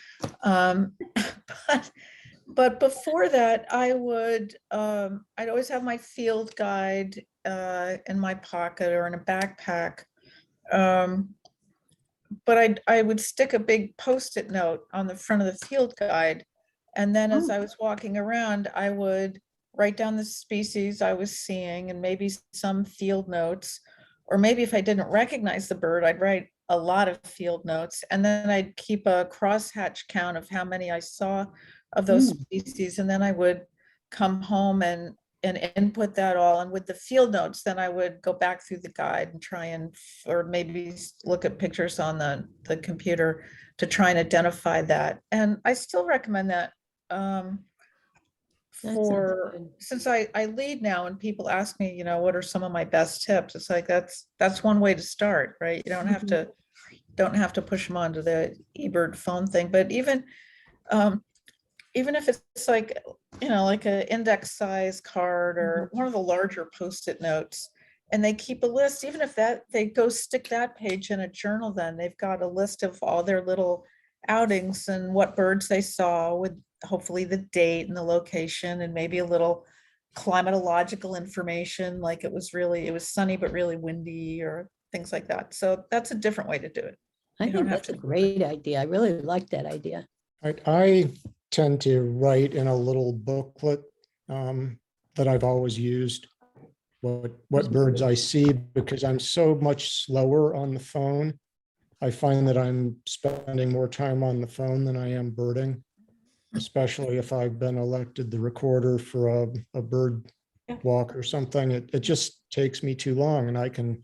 But before that, I'd always have my field guide in my pocket or in a backpack. But I would stick a big Post-it note on the front of the field guide. And then as I was walking around, I would write down the species I was seeing and maybe some field notes. Or maybe if I didn't recognize the bird, I'd write a lot of field notes. And then I'd keep a crosshatch count of how many I saw of those species. And then I would come home and input that all. And with the field notes, then I would go back through the guide and try or maybe look at pictures on the computer to try and identify that. And I still recommend that since I lead now and people ask me, what are some of my best tips? It's like, that's one way to start, right? You don't have to push them onto the eBird phone thing, but even if it's like, like an index size card or one of the larger Post-it notes, and they keep a list, even if they go stick that page in a journal, then they've got a list of all their little outings and what birds they saw, with hopefully the date and the location and maybe a little climatological information, like it was sunny but really windy or things like that. So that's a different way to do it. I think that's a great idea. I really like that idea. I tend to write in a little booklet that I've always used what birds I see, because I'm so much slower on the phone. I find that I'm spending more time on the phone than I am birding, especially if I've been elected the recorder for a bird walk or something. It just takes me too long, and I can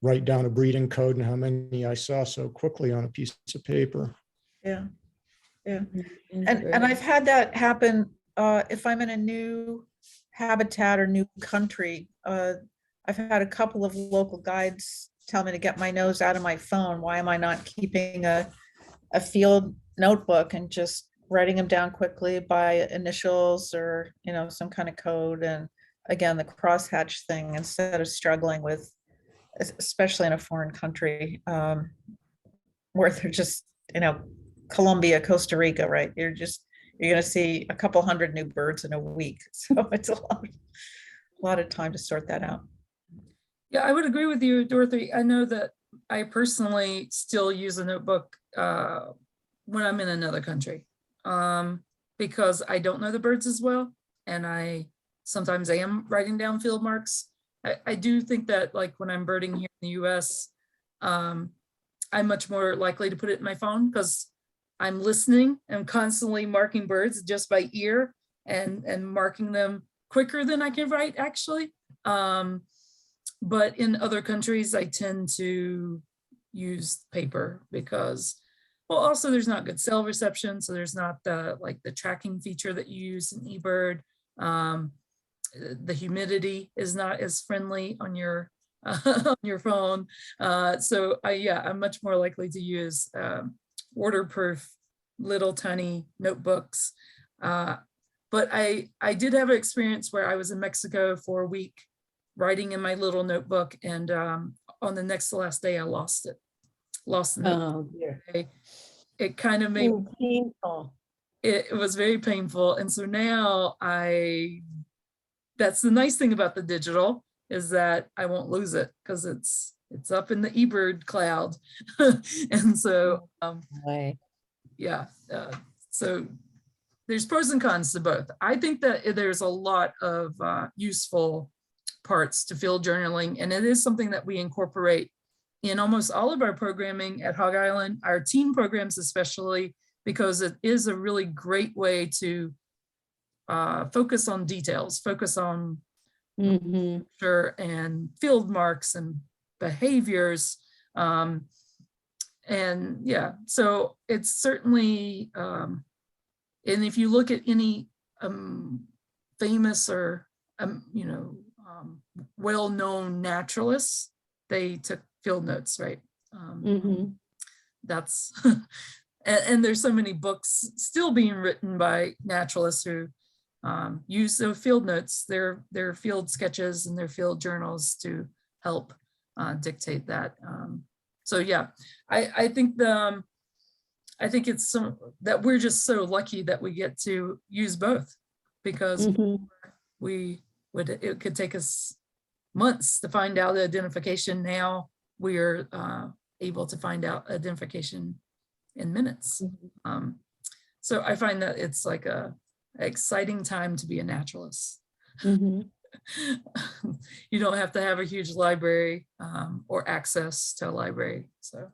write down a breeding code and how many I saw so quickly on a piece of paper. Yeah. And I've had that happen if I'm in a new habitat or new country. I've had a couple of local guides tell me to get my nose out of my phone. Why am I not keeping a field notebook and just writing them down quickly by initials or, some kind of code? And again, the crosshatch thing, instead of struggling with, especially in a foreign country, where they're just, Colombia, Costa Rica, right? You're gonna see a couple hundred new birds in a week. So it's a lot of time to sort that out. Yeah, I would agree with you, Dorothy. I know that I personally still use a notebook when I'm in another country because I don't know the birds as well. And I sometimes am writing down field marks. I do think that like when I'm birding here in the US, I'm much more likely to put it in my phone because I'm listening and constantly marking birds just by ear and marking them quicker than I can write actually. But in other countries, I tend to use paper because, well, also there's not good cell reception. So there's not the tracking feature that you use in eBird. The humidity is not as friendly on your on your phone. So I'm much more likely to use waterproof little tiny notebooks. But I did have an experience where I was in Mexico for a week writing in my little notebook, and on the next to last day I lost it. Lost the notebook. Oh, dear. It kind of made Painful. it was very painful. And so now that's the nice thing about the digital is that I won't lose it because it's up in the eBird cloud. And so so there's pros and cons to both. I think that there's a lot of useful parts to field journaling, and it is something that we incorporate in almost all of our programming at Hog Island, our teen programs especially, because it is a really great way to focus on details, focus on and field marks and behaviors. And yeah, so it's certainly, and if you look at any famous or, well-known naturalists, they took field notes, right? That's, and there's so many books still being written by naturalists who use the field notes, their field sketches and their field journals to help dictate that. So yeah, I think it's that we're just so lucky that we get to use both, because it could take us months to find out the identification. Now we are able to find out identification in minutes. So I find that it's like a exciting time to be a naturalist. You don't have to have a huge library or access to a library. So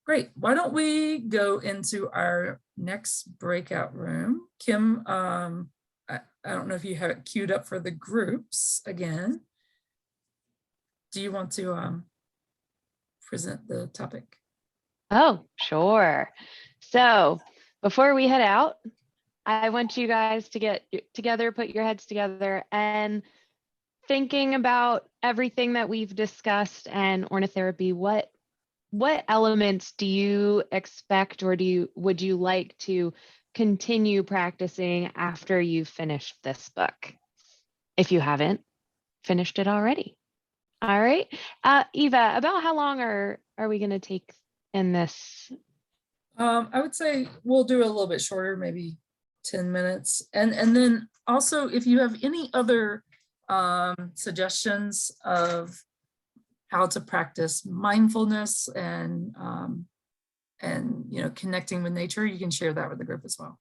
great. Why don't we go into our next breakout room? Kim, I don't know if you have it queued up for the groups again. Do you want to present the topic? Oh, sure. So before we head out, I want you guys to get together, put your heads together, and thinking about everything that we've discussed and ornitherapy. What elements do you expect, or would you like to continue practicing after you've finished this book, if you haven't finished it already? All right, Eva, about how long are we going to take in this? I would say we'll do a little bit shorter, maybe 10 minutes. And then also, if you have any other suggestions of how to practice mindfulness and connecting with nature, you can share that with the group as well.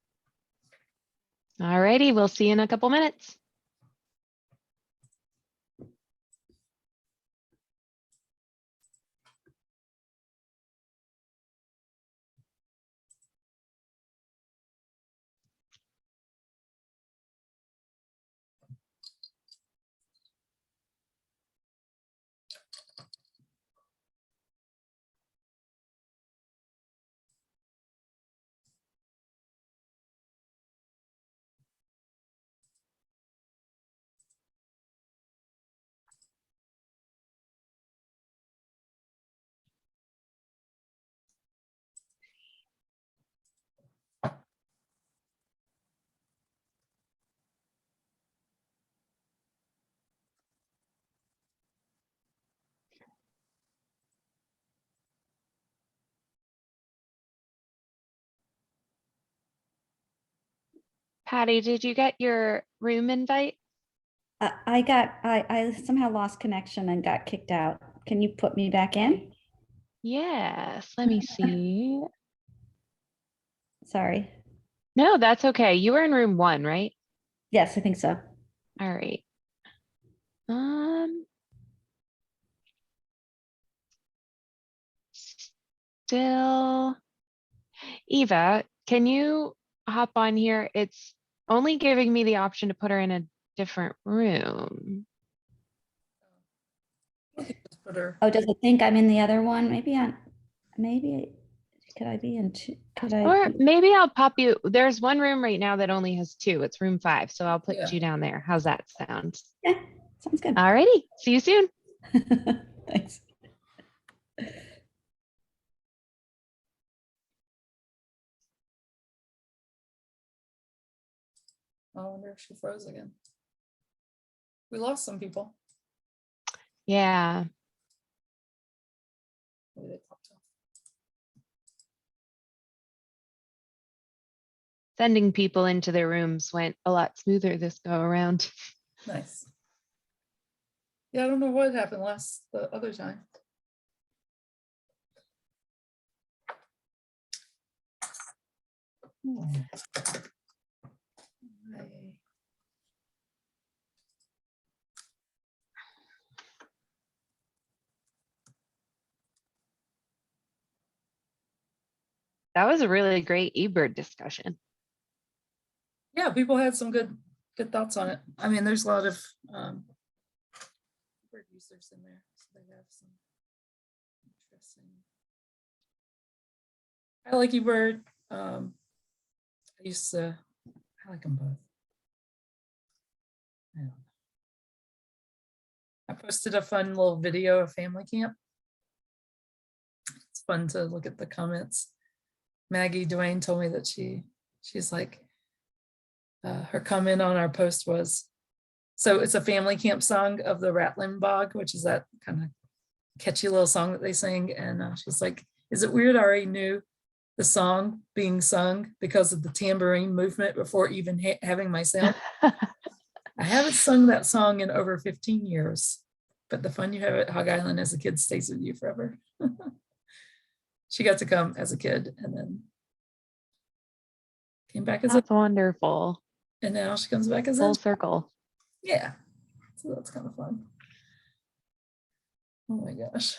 All righty, we'll see you in a couple minutes. Patty, did you get your room invite? I somehow lost connection and got kicked out. Can you put me back in? Yes, let me see. Sorry. No, that's okay. You were in room 1, right? Yes, I think so. All right. Still, Eva, can you hop on here? It's only giving me the option to put her in a different room. Just put her- Oh, does it think I'm in the other one? Maybe could I be in two? Or maybe I'll pop you. There's one room right now that only has 2. It's room 5. So I'll put Yeah. you down there. How's that sound? Yeah, sounds good. All righty. See you soon. Thanks. I wonder if she froze again. We lost some people. Yeah. Maybe they popped off. Sending people into their rooms went a lot smoother this go around. Nice. Yeah, I don't know what happened the other time. That was a really great eBird discussion. Yeah, people had some good thoughts on it. I mean, there's a lot of word users in there, so they have some interesting. I like eBird. I like them both. I don't know. I posted a fun little video of family camp. It's fun to look at the comments. Maggie Dwayne told me that she's like, her comment on our post was, so it's a family camp song of the Rattling Bog, which is that kind of catchy little song that they sing. And she's like, is it weird I already knew the song being sung because of the tambourine movement before even having my sound? I haven't sung that song in over 15 years, but the fun you have at Hog Island as a kid stays with you forever. She got to come as a kid and then came back as That's wonderful. and now she comes back as Full a, circle. yeah. So that's kind of fun. Oh my gosh.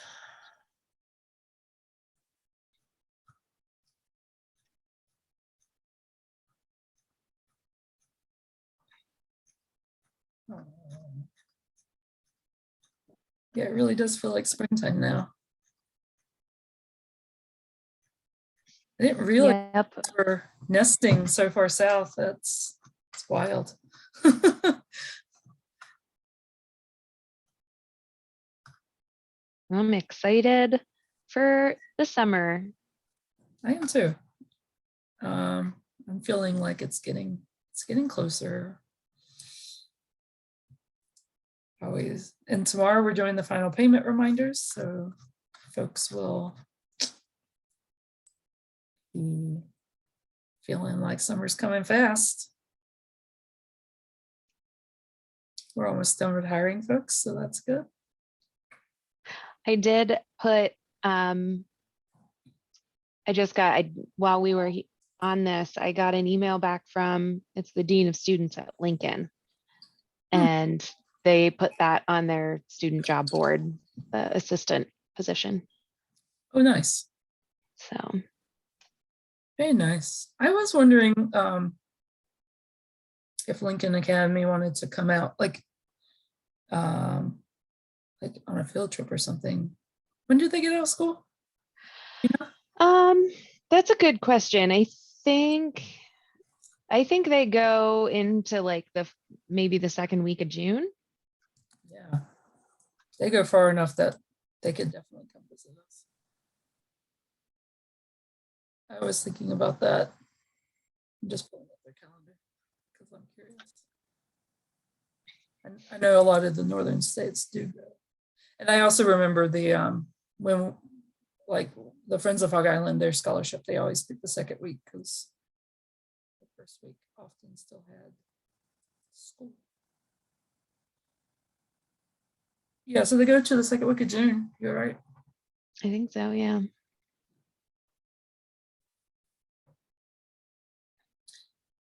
Oh. Yeah, it really does feel like springtime now. I didn't realize Yep. we're nesting so far south. It's wild. I'm excited for the summer. I am too. I'm feeling like it's getting closer. Always. And tomorrow we're doing the final payment reminders, so folks will be feeling like summer's coming fast. We're almost done with hiring folks, so that's good. I did put, while we were on this, I got an email back from, it's the Dean of Students at Lincoln. And they put that on their student job board, the assistant position. Oh, nice. So. Very nice. I was wondering if Lincoln Academy wanted to come out like on a field trip or something. When did they get out of school? You know? That's a good question. I think they go into like maybe the second week of June. Yeah, they go far enough that they could definitely come visit us. I was thinking about that. I'm just pulling up their calendar because I'm curious. And I know a lot of the northern states do go. And I also remember the when like the Friends of Hog Island, their scholarship, they always pick the second week because first week often still had school. Yeah, so they go to the second week of June. You're right. I think so, yeah.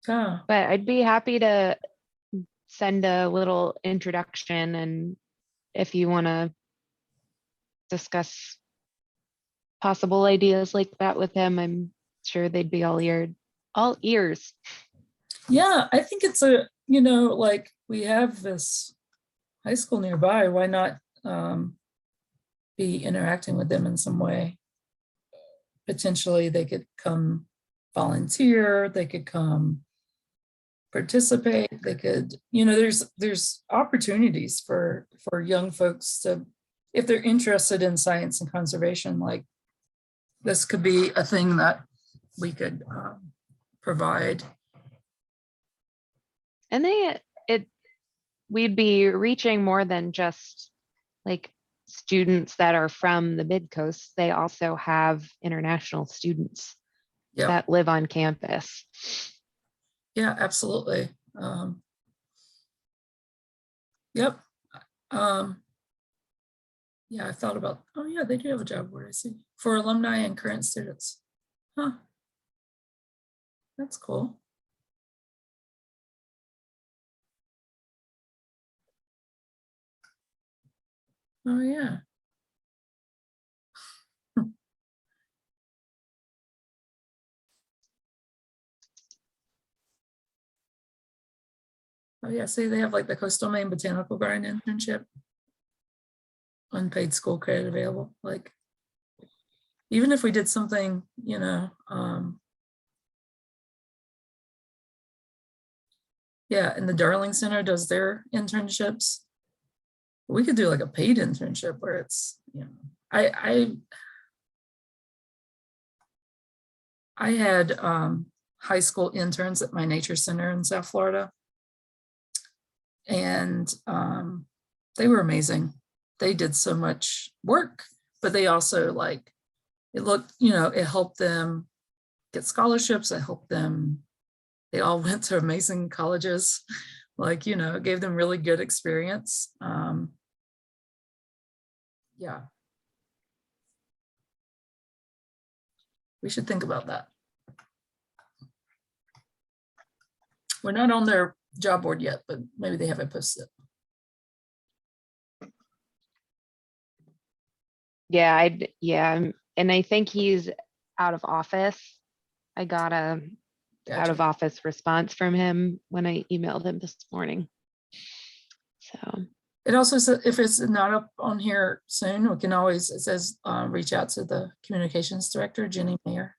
Yeah. But I'd be happy to send a little introduction, and if you want to discuss possible ideas like that with them, I'm sure they'd be all ears. Yeah, I think it's like we have this high school nearby. Why not be interacting with them in some way? Potentially they could come volunteer, they could come participate, they could, there's opportunities for young folks to, if they're interested in science and conservation, like this could be a thing that we could provide. And we'd be reaching more than just like students that are from the mid-coast. They also have international students Yeah, that live on campus. yeah, absolutely. Yep. Yeah, I thought about, oh yeah, they do have a job board, I see, for alumni and current students. Huh. That's cool. Oh yeah. Oh yeah, see, they have like the Coastal Maine Botanical Garden internship. Unpaid school credit available. Like, even if we did something, yeah, and the Darling Center does their internships. We could do like a paid internship where it's, I had high school interns at my nature center in South Florida. And they were amazing. They did so much work, but they also it helped them get scholarships. It helped them, they all went to amazing colleges, it gave them really good experience. Yeah. We should think about that. We're not on their job board yet, but maybe they haven't posted. Yeah, and I think he's out of office. I got a Gotcha. out of office response from him when I emailed him this morning. So it also says if it's not up on here soon, we can always, it says reach out to the communications director, Jenny Mayer.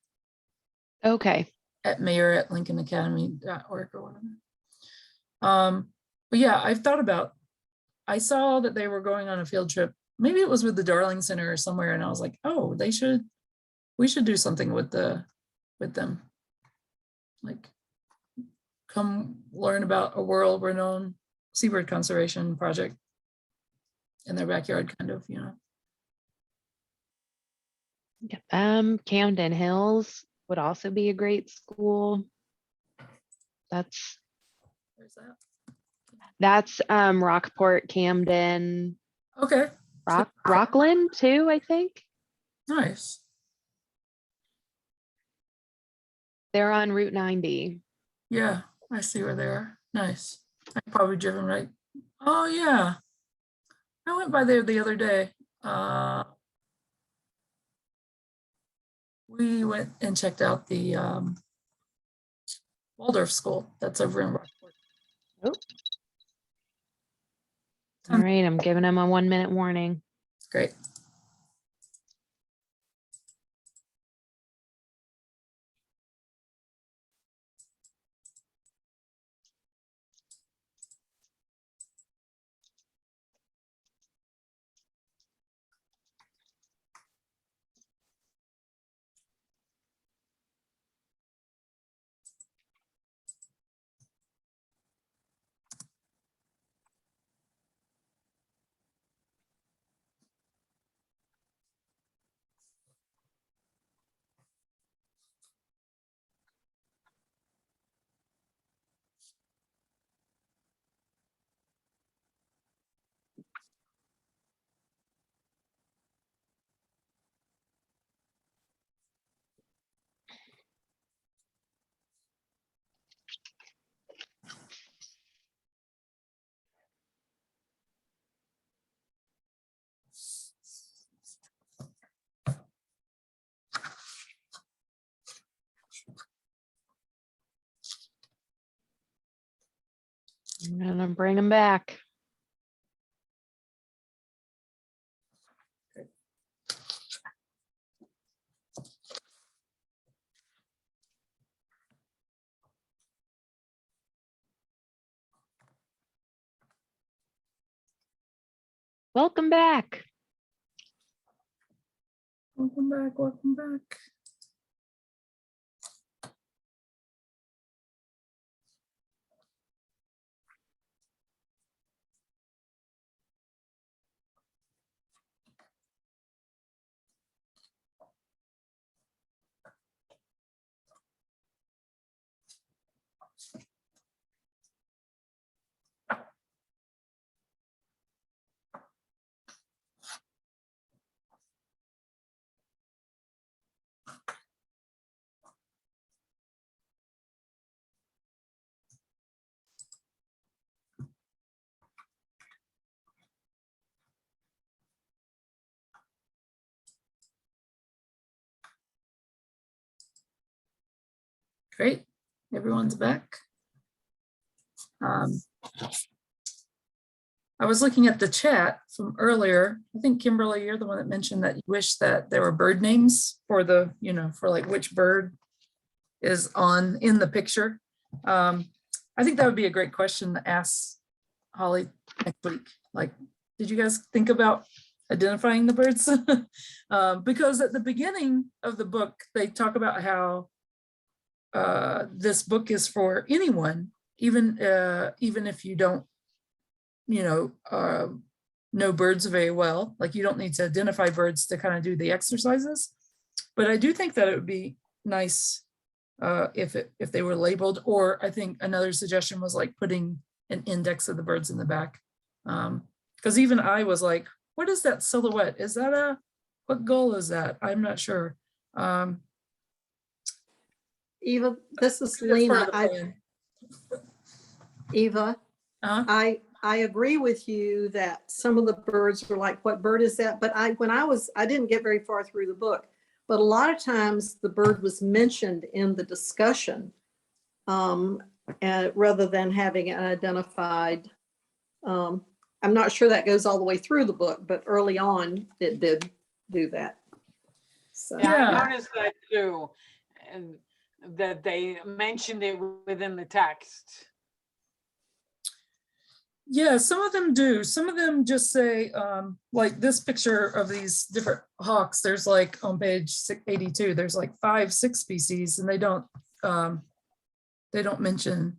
Okay. At mayor@lincolnacademy.org or whatever. But yeah, I've thought about, I saw that they were going on a field trip. Maybe it was with the Darling Center or somewhere. And I was like, oh, we should do something with them. Like, come learn about a world-renowned seabird conservation project in their backyard, kind of, Camden Hills would also be a great school. Where's that? That's Rockport, Camden, Okay. Rockland too, I think. Nice. They're on Route 90. Yeah, I see where they are. Nice. I've probably driven right. Oh yeah. I went by there the other day. We went and checked out the Waldorf School that's over in Rockport. Oh. All right, I'm giving them a 1-minute warning. Great. I'm gonna bring them back. Welcome back. Welcome back, welcome back. Great, everyone's back. I was looking at the chat from earlier. I think Kimberly, you're the one that mentioned that you wish that there were bird names for the, for like which bird is in the picture. I think that would be a great question to ask Holly next week. Like, did you guys think about identifying the birds? Because at the beginning of the book, they talk about how this book is for anyone, even if you don't, know birds very well. Like, you don't need to identify birds to kind of do the exercises. But I do think that it would be nice if they were labeled, or I think another suggestion was like putting an index of the birds in the back. Because even I was like, what is that silhouette? Is that what gull is that? I'm not sure. Eva, this is That's part of Lena. the plan. Eva, Uh-huh. I agree with you that some of the birds were like, what bird is that? But I didn't get very far through the book, but a lot of times the bird was mentioned in the discussion, and rather than having it identified. I'm not sure that goes all the way through the book, but early on it did do that. So. Yeah, Yeah. I noticed that too, and that they mentioned it within the text. Yeah, some of them do. Some of them just say, like this picture of these different hawks, there's like on page 82, there's like 5-6 species, and they don't mention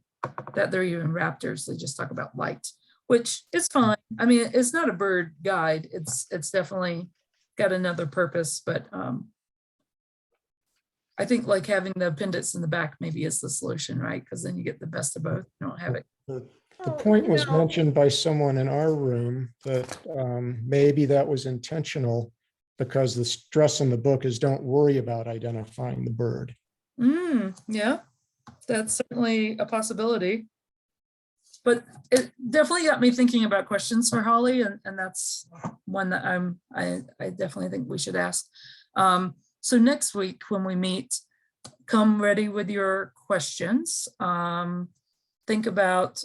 that they're even raptors. They just talk about light, which is fine. I mean, it's not a bird guide. It's definitely got another purpose, but I think like having the appendix in the back maybe is the solution, right? Because then you get the best of both. You don't have it. The point was mentioned by someone in our room that maybe that was intentional, because the stress in the book is don't worry about identifying the bird. Yeah, that's certainly a possibility. But it definitely got me thinking about questions for Holly, and that's one that I definitely think we should ask. So next week when we meet, come ready with your questions. Think about,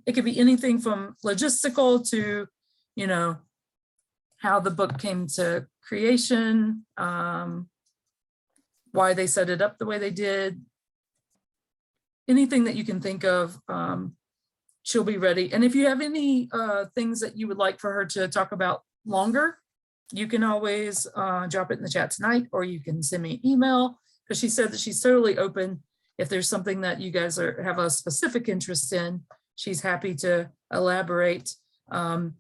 it could be anything from logistical to, how the book came to creation, why they set it up the way they did. Anything that you can think of, she'll be ready. And if you have any things that you would like for her to talk about longer, you can always drop it in the chat tonight, or you can send me an email, because she said that she's totally open. If there's something that you guys have a specific interest in, she's happy to elaborate. And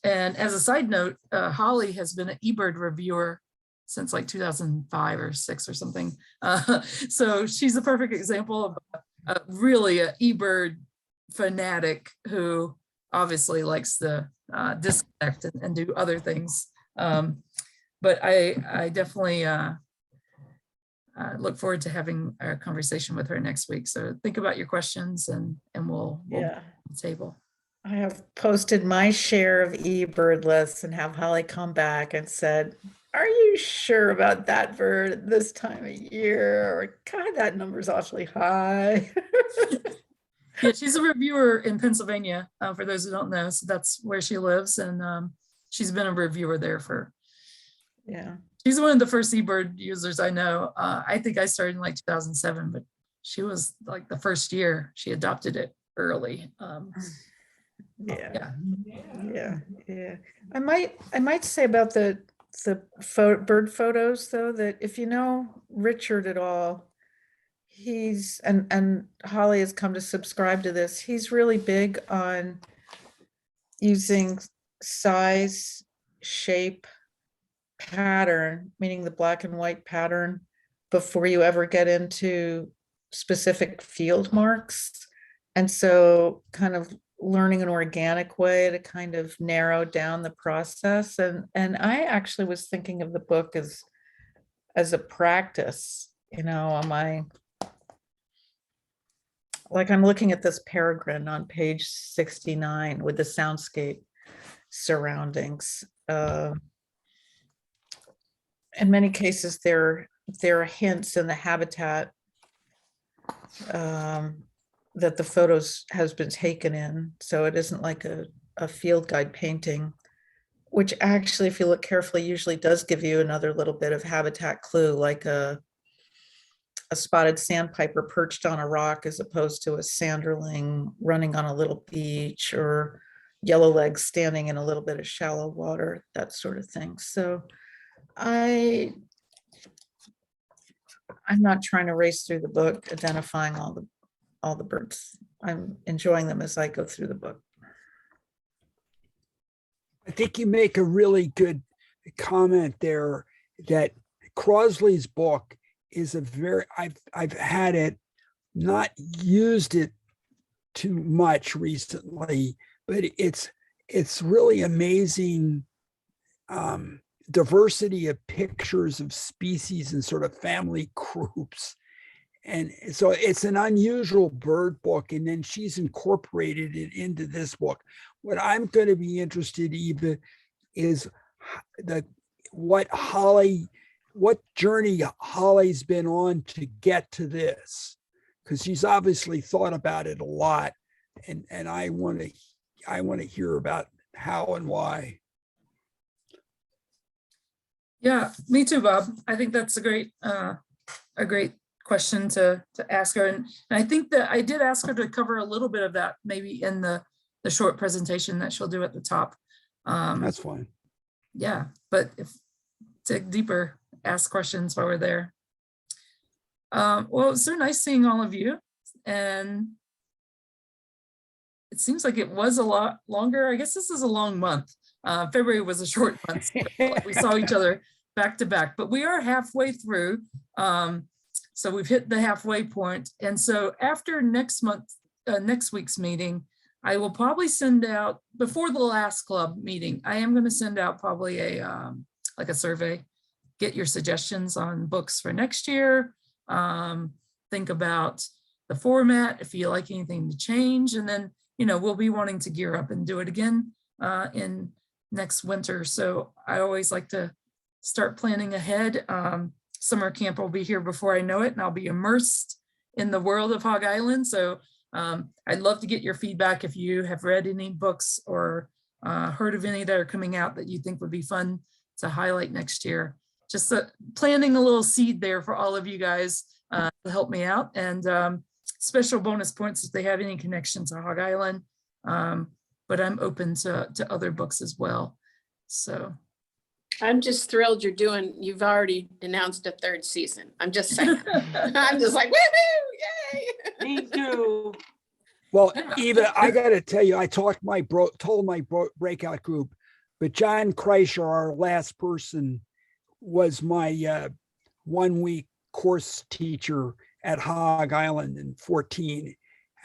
as a side note, Holly has been an eBird reviewer since like 2005 or 6 or something. So she's a perfect example of really an eBird fanatic who obviously likes to disconnect and do other things. But I definitely look forward to having a conversation with her next week. So think about your questions and we'll table. I have posted my share of eBird lists and have Holly come back and said, are you sure about that bird at this time of year? Or God, that number's awfully high. Yeah, she's a reviewer in Pennsylvania, for those who don't know. So that's where she lives. And she's been a reviewer there for, Yeah. she's one of the first eBird users I know. I think I started in like 2007, but she was like the first year she adopted it early. Yeah. Yeah. I might say about the bird photos though, that if you know Richard at all, he's, and Holly has come to subscribe to this, he's really big on using size, shape, pattern, meaning the black and white pattern, before you ever get into specific field marks. And so kind of learning an organic way to kind of narrow down the process. And I actually was thinking of the book as a practice, you know, on my, like I'm looking at this peregrine on page 69 with the soundscape surroundings. In many cases, there are hints in the habitat that the photos has been taken in. So it isn't like a field guide painting, which actually, if you look carefully, usually does give you another little bit of habitat clue, like a spotted sandpiper perched on a rock as opposed to a sanderling running on a little beach, or yellowlegs standing in a little bit of shallow water, that sort of thing. So I'm not trying to race through the book identifying all the birds. I'm enjoying them as I go through the book. I think you make a really good comment there that Crossley's book is a very, I've had it, not used it too much recently, but it's really amazing diversity of pictures of species and sort of family groups. And so it's an unusual bird book, and then she's incorporated it into this book. What I'm going to be interested, Eva, is what journey Holly's been on to get to this, because she's obviously thought about it a lot, and I want to hear about how and why. Yeah, me too, Bob. I think that's a great question to ask her. And I think that I did ask her to cover a little bit of that maybe in the short presentation that she'll do at the top. That's fine. Yeah, but if dig deeper, ask questions while we're there. Well, it's so nice seeing all of you. And it seems like it was a lot longer. I guess this is a long month. February was a short month. So we saw each other back to back, but we are halfway through. So we've hit the halfway point. And so after next week's meeting, I will probably send out, before the last club meeting, I am going to send out probably like a survey, get your suggestions on books for next year. Think about the format, if you like anything to change, and then, you know, we'll be wanting to gear up and do it again in next winter. So I always like to start planning ahead. Summer camp will be here before I know it, and I'll be immersed in the world of Hog Island. So I'd love to get your feedback if you have read any books or heard of any that are coming out that you think would be fun to highlight next year. Just planting a little seed there for all of you guys to help me out, and special bonus points if they have any connection to Hog Island. But I'm open to other books as well. So I'm just thrilled you've already announced a third season. I'm just saying. I'm just like, woohoo, yay. Me too. Well, Eva, I got to tell you, I told my breakout group, but John Kreischer, our last person, was my 1 week course teacher at Hog Island in 2014.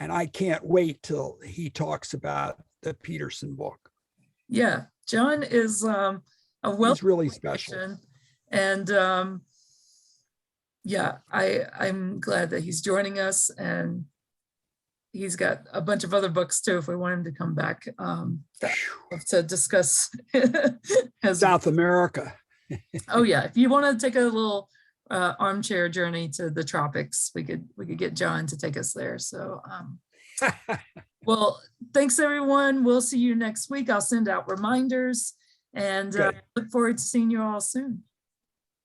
And I can't wait till he talks about the Peterson book. Yeah, John is a He's really special. And yeah, I'm glad that he's joining us, and he's got a bunch of other books too, if we want him to come back to discuss South America. Oh yeah, if you want to take a little armchair journey to the tropics, we could get John to take us there. So Well, thanks, everyone. We'll see you next week. I'll send out reminders and Good. look forward to seeing you all soon.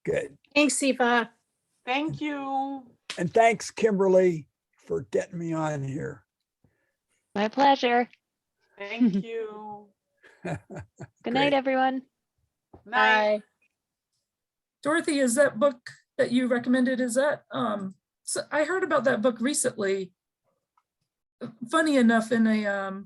Good. Thanks, Eva. Thank you. And thanks, Kimberly, for getting me on here. My pleasure. Thank you. Good night, Great. everyone. Night. Bye. Dorothy, is that book that you recommended, is that, so I heard about that book recently. Funny enough, in a